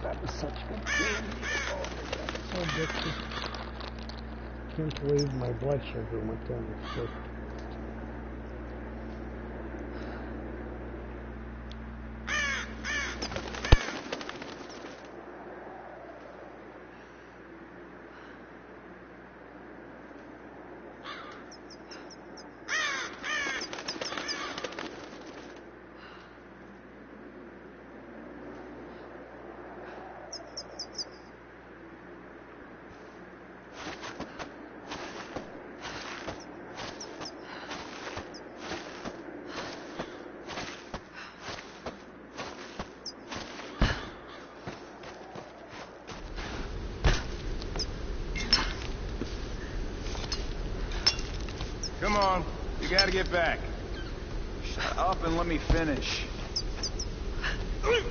That was such a good game. Oh my god, so addictive. Can't believe my blood sugar went down the cliff. Come on, you gotta get back. Shut up and let me finish. Hey!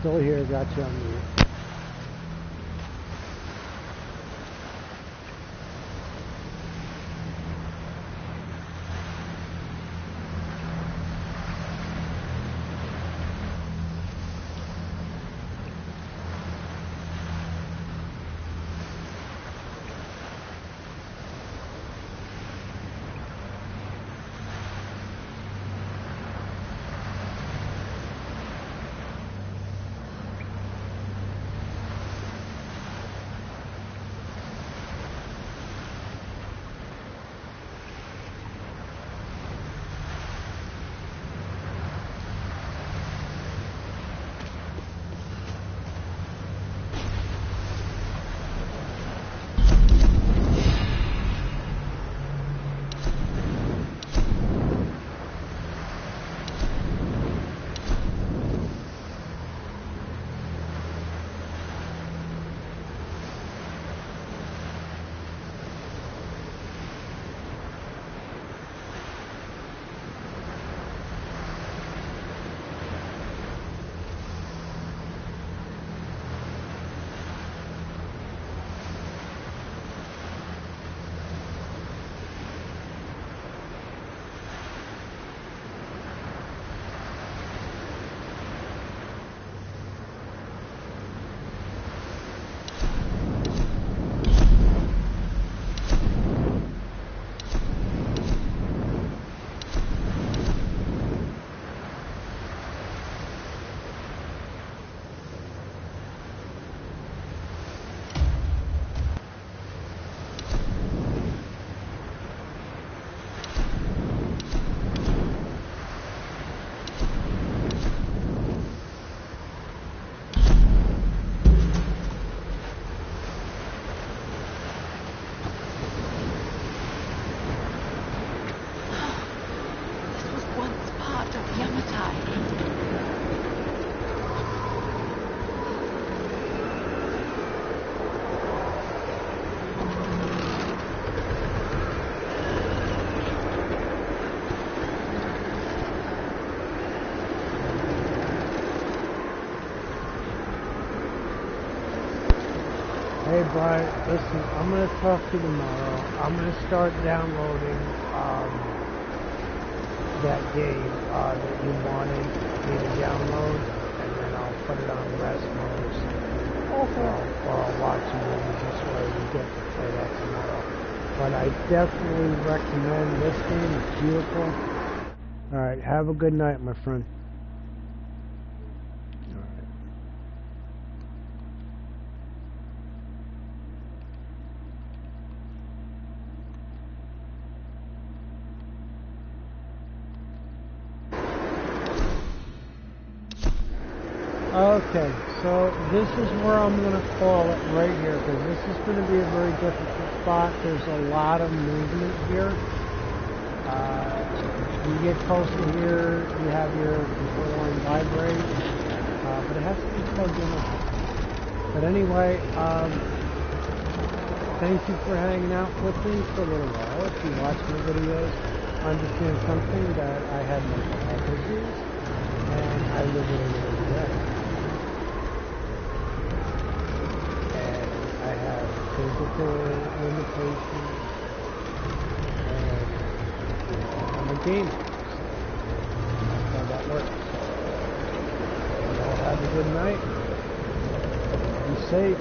still here, got you on mute. Hey Brian, listen, I'm going to talk to you tomorrow. I'm going to start downloading that game that you wanted me to download, and then I'll put it on rest mode. Or I'll watch the movies this way we get to play that tomorrow. But I definitely recommend this game. It's beautiful. Alright, have a good night, my friend. Okay, so this is where I'm going to call it right here, because this is going to be a very difficult spot. There's a lot of movement here. When you get closer here, you have your control line vibrate, but it has to be plugged in. But anyway, thank you for hanging out with me for a little while. If you watch my videos, understand something that I had mental health issues, and I live with it every day. I have physical limitations, and I'm a gamer, so that's how that works. So, you all have a good night. Be safe.